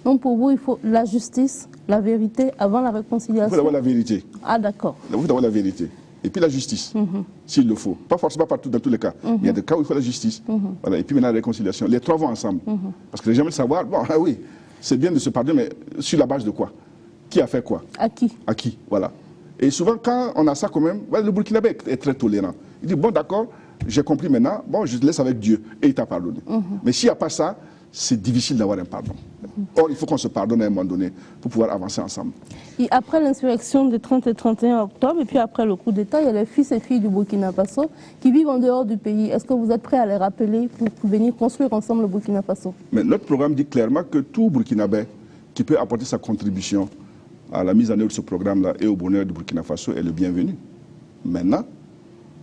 Donc pour vous, il faut la justice, la vérité avant la réconciliation? Il faut d'abord la vérité. Ah d'accord. Il faut d'abord la vérité. Et puis la justice, s'il le faut. Pas forcément partout, dans tous les cas. Il y a des cas où il faut la justice. Voilà. Et puis maintenant la réconciliation. Les trois vont ensemble. Parce que les gens veulent savoir, bon, ah oui, c'est bien de se pardonner, mais sur la base de quoi? Qui a fait quoi? À qui? À qui, voilà. Et souvent, quand on a ça quand même, le Burkinabé est très tolérant. Il dit, bon, d'accord, j'ai compris maintenant, bon, je te laisse avec Dieu, et il t'a pardonné. Mais s'il n'y a pas ça, c'est difficile d'avoir un pardon. Or, il faut qu'on se pardonne à un moment donné pour pouvoir avancer ensemble. Et après l'insurrection des 30 et 31 octobre, et puis après le coup d'État, il y a les fils et filles du Burkina Faso qui vivent en dehors du pays. Est-ce que vous êtes prêts à les rappeler pour venir construire ensemble le Burkina Faso? Mais notre programme dit clairement que tout Burkinabé qui peut apporter sa contribution à la mise en œuvre de ce programme-là et au bonheur du Burkina Faso est le bienvenu. Maintenant,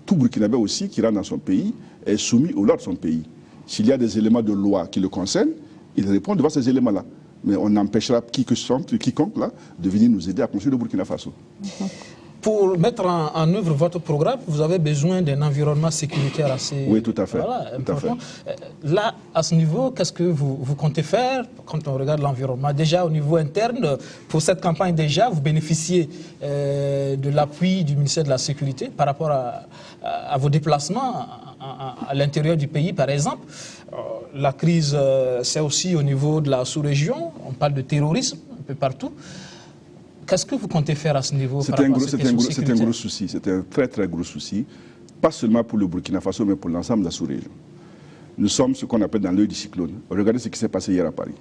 tout Burkinabé aussi qui rentre dans son pays est soumis aux lois de son pays. S'il y a des éléments de loi qui le concernent, il répond devant ces éléments-là. Mais on empêchera quiconque là, de venir nous aider à construire le Burkina Faso. Pour mettre en œuvre votre programme, vous avez besoin d'un environnement sécuritaire assez important. Là, à ce niveau, qu'est-ce que vous comptez faire quand on regarde l'environnement? Déjà au niveau interne, pour cette campagne déjà, vous bénéficiez de l'appui du ministère de la Sécurité par rapport à vos déplacements à l'intérieur du pays, par exemple. La crise, c'est aussi au niveau de la sous-région. On parle de terrorisme un peu partout. Qu'est-ce que vous comptez faire à ce niveau? C'est un gros souci, c'est un très très gros souci, pas seulement pour le Burkina Faso, mais pour l'ensemble de la sous-région. Nous sommes ce qu'on appelle dans l'œil du cyclone. Regardez ce qui s'est passé hier à Paris.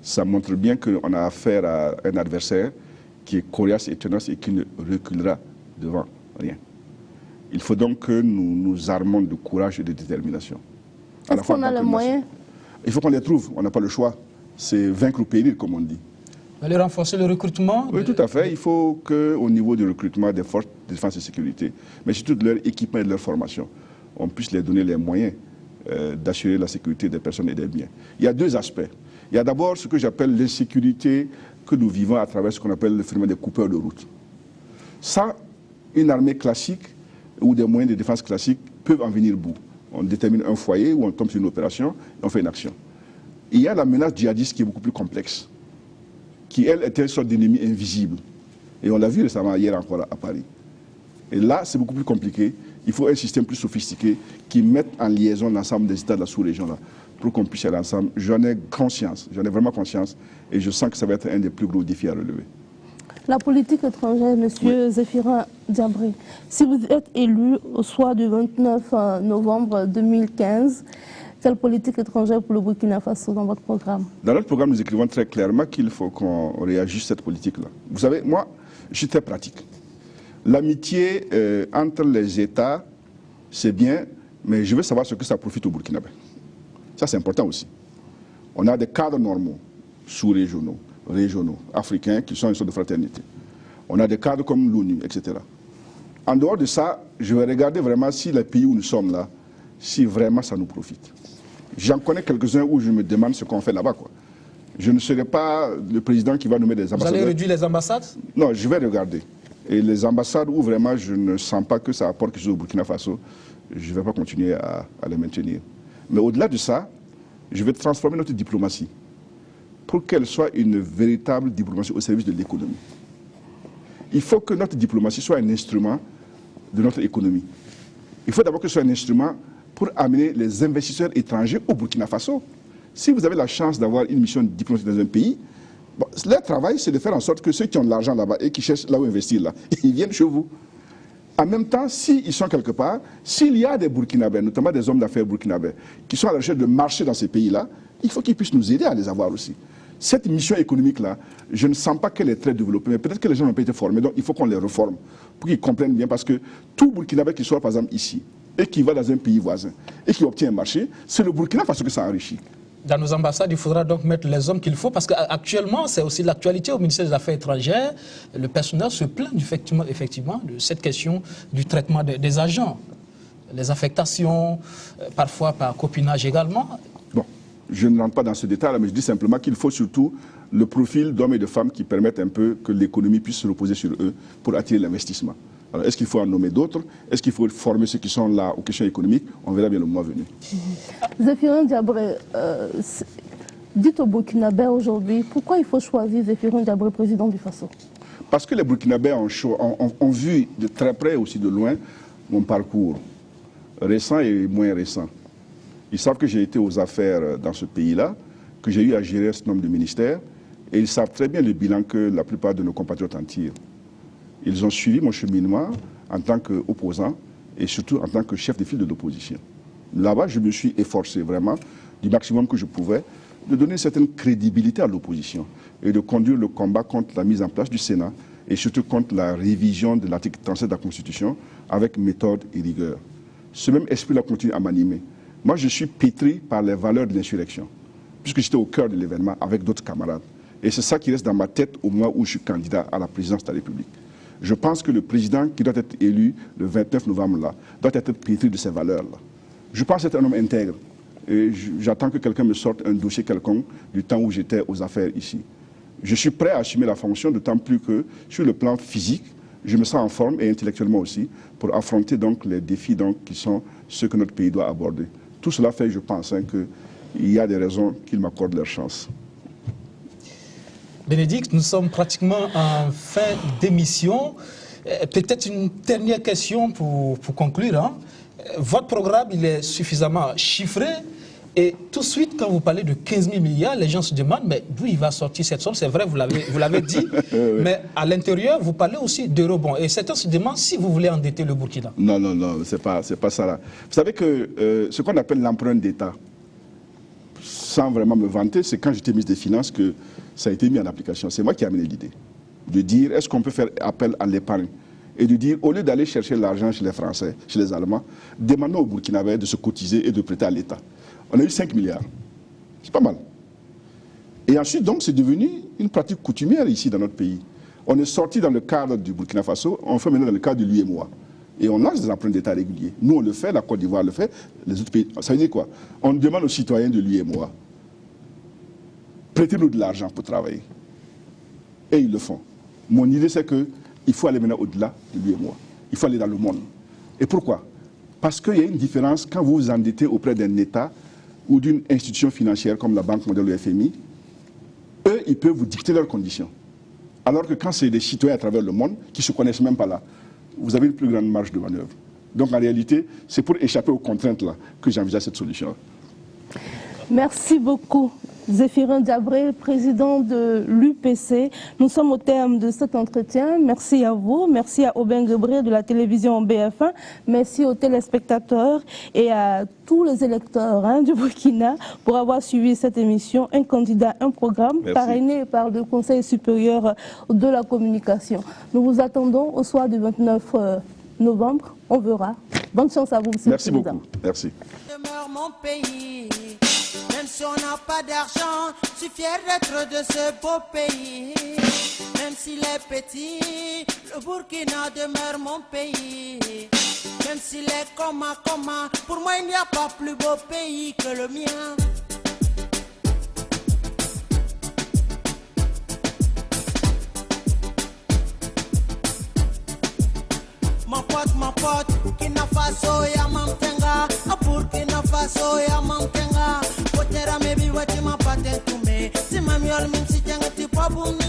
Ça montre bien qu'on a affaire à un adversaire qui est coriace et tenace et qui ne reculera devant rien. Il faut donc que nous nous armons de courage et de détermination. Est-ce qu'on a les moyens? Il faut qu'on les trouve, on n'a pas le choix. C'est vaincre ou périr, comme on dit. Allez renforcer le recrutement? Oui, tout à fait. Il faut qu'au niveau du recrutement des forces de défense et sécurité, mais surtout de leur équipement et de leur formation, on puisse leur donner les moyens d'assurer la sécurité des personnes et des biens. Il y a deux aspects. Il y a d'abord ce que j'appelle l'insécurité que nous vivons à travers ce qu'on appelle le phénomène des coupeurs de route. Ça, une armée classique ou des moyens de défense classiques peuvent en venir bout. On détermine un foyer ou on tombe sur une opération et on fait une action. Il y a la menace djihadiste qui est beaucoup plus complexe, qui, elle, était une sorte d'ennemi invisible. Et on l'a vu récemment, hier encore à Paris. Et là, c'est beaucoup plus compliqué. Il faut un système plus sophistiqué qui mette en liaison l'ensemble des États de la sous-région là, pour qu'on puisse aller ensemble. J'en ai conscience, j'en ai vraiment conscience, et je sens que ça va être un des plus gros défis à relever. La politique étrangère, Monsieur Zéphirin Diabré, si vous êtes élu au soir du 29 novembre 2015, quelle politique étrangère pour le Burkina Faso dans votre programme? Dans notre programme, nous écrivons très clairement qu'il faut qu'on réagisse à cette politique-là. Vous savez, moi, je suis très pratique. L'amitié entre les États, c'est bien, mais je veux savoir ce que ça profite au Burkinabé. Ça, c'est important aussi. On a des cadres normaux, sous-régionaux, régionaux, africains, qui sont une sorte de fraternité. On a des cadres comme l'ONU, etc. En dehors de ça, je vais regarder vraiment si les pays où nous sommes là, si vraiment ça nous profite. J'en connais quelques-uns où je me demande ce qu'on fait là-bas, quoi. Je ne serai pas le président qui va nommer des ambassadeurs. Vous allez réduire les ambassades? Non, je vais regarder. Et les ambassades où vraiment je ne sens pas que ça apporte quelque chose au Burkina Faso, je ne vais pas continuer à les maintenir. Mais au-delà de ça, je vais transformer notre diplomatie pour qu'elle soit une véritable diplomatie au service de l'économie. Il faut que notre diplomatie soit un instrument de notre économie. Il faut d'abord que ce soit un instrument pour amener les investisseurs étrangers au Burkina Faso. Si vous avez la chance d'avoir une mission diplomatique dans un pays, bon, leur travail, c'est de faire en sorte que ceux qui ont de l'argent là-bas et qui cherchent là où investir, là, ils viennent chez vous. En même temps, s'ils sont quelque part, s'il y a des Burkinabés, notamment des hommes d'affaires burkinabés, qui sont à la recherche de marché dans ces pays-là, il faut qu'ils puissent nous aider à les avoir aussi. Cette mission économique-là, je ne sens pas qu'elle est très développée, mais peut-être que les gens n'ont pas été formés, donc il faut qu'on les reforme pour qu'ils comprennent bien, parce que tout Burkinabé qui soit par exemple ici, et qui va dans un pays voisin, et qui obtient un marché, c'est le Burkina parce que ça enrichit. Dans nos ambassades, il faudra donc mettre les hommes qu'il faut, parce qu'actuellement, c'est aussi l'actualité au ministère des Affaires étrangères. Le personnel se plaint effectivement de cette question du traitement des agents, les affectations, parfois par copinage également. Bon, je ne rentre pas dans ce détail, mais je dis simplement qu'il faut surtout le profil d'hommes et de femmes qui permettent un peu que l'économie puisse se reposer sur eux pour attirer l'investissement. Alors, est-ce qu'il faut en nommer d'autres? Est-ce qu'il faut former ceux qui sont là aux questions économiques? On verra bien le mois venu. Zéphirin Diabré, dites au Burkinabé aujourd'hui, pourquoi il faut choisir Zéphirin Diabré, président du Faso? Parce que les Burkinabés ont vu de très près, aussi de loin, mon parcours récent et moins récent. Ils savent que j'ai été aux affaires dans ce pays-là, que j'ai eu à gérer un certain nombre de ministères, et ils savent très bien le bilan que la plupart de nos compatriotes en tirent. Ils ont suivi mon cheminement en tant qu'opposant et surtout en tant que chef de file de l'opposition. Là-bas, je me suis efforcé vraiment du maximum que je pouvais de donner une certaine crédibilité à l'opposition et de conduire le combat contre la mise en place du Sénat et surtout contre la révision de l'article 37 de la Constitution avec méthode et rigueur. Ce même esprit-là continue à m'animer. Moi, je suis pétri par les valeurs de l'insurrection, puisque j'étais au cœur de l'événement avec d'autres camarades. Et c'est ça qui reste dans ma tête au moment où je suis candidat à la présidence de la République. Je pense que le président qui doit être élu le 29 novembre-là doit être pétri de ces valeurs-là. Je pense être un homme intègre. Et j'attends que quelqu'un me sorte un dossier quelconque du temps où j'étais aux affaires ici. Je suis prêt à assumer la fonction, d'autant plus que sur le plan physique, je me sens en forme et intellectuellement aussi pour affronter donc les défis donc, qui sont ceux que notre pays doit aborder. Tout cela fait, je pense, qu'il y a des raisons qu'ils m'accordent leur chance. Bénédicte, nous sommes pratiquement en fin d'émission. Peut-être une dernière question pour conclure. Hein. Votre programme, il est suffisamment chiffré. Et tout de suite, quand vous parlez de 15 000 milliards, les gens se demandent, mais d'où il va sortir cette somme? C'est vrai, vous l'avez dit. Mais à l'intérieur, vous parlez aussi de rebond. Et certains se demandent si vous voulez endetter le Burkina. Non, c'est pas ça là. Vous savez que ce qu'on appelle l'emprunt d'État, sans vraiment me vanter, c'est quand j'étais ministre des Finances que ça a été mis en application. C'est moi qui ai amené l'idée de dire, est-ce qu'on peut faire appel à l'épargne? Et de dire, au lieu d'aller chercher l'argent chez les Français, chez les Allemands, demandons aux Burkinabés de se cotiser et de prêter à l'État. On a eu 5 milliards. C'est pas mal. Et ensuite, donc, c'est devenu une pratique coutumière ici dans notre pays. On est sorti dans le cadre du Burkina Faso, on fait maintenant dans le cadre de l'UEMOA. Et on lance des emprunts d'État réguliers. Nous, on le fait, la Côte d'Ivoire le fait, les autres pays. Ça veut dire quoi? On demande aux citoyens de l'UEMOA, prêtez-nous de l'argent pour travailler. Et ils le font. Mon idée, c'est qu'il faut aller maintenant au-delà de l'UEMOA. Il faut aller dans le monde. Et pourquoi? Parce qu'il y a une différence quand vous vous endettez auprès d'un État ou d'une institution financière comme la Banque mondiale ou le FMI. Eux, ils peuvent vous dicter leurs conditions. Alors que quand c'est des citoyens à travers le monde qui ne se connaissent même pas là, vous avez une plus grande marge de manœuvre. Donc en réalité, c'est pour échapper aux contraintes là que j'envisage cette solution. Merci beaucoup. Zéphirin Diabré, président de l'UPC. Nous sommes au terme de cet entretien. Merci à vous, merci à Aubin Gebré de la télévision BF1, merci aux téléspectateurs et à tous les électeurs du Burkina pour avoir suivi cette émission. Un candidat, un programme, parrainé par le Conseil supérieur de la communication. Nous vous attendons au soir du 29 novembre. On verra. Bonne chance à vous, monsieur. Merci beaucoup. Merci. Demeure mon pays, même si on n'a pas d'argent, je suis fier d'être de ce beau pays. Même s'il est petit, le Burkina demeure mon pays. Même s'il est coma, pour moi il n'y a pas plus beau pays que le mien. Ma pote, Burkina Faso ya mamtenga, Burkina Faso ya mamtenga. Potera mebi wati ma patentume, si mamiol mim si jangati pa bumi.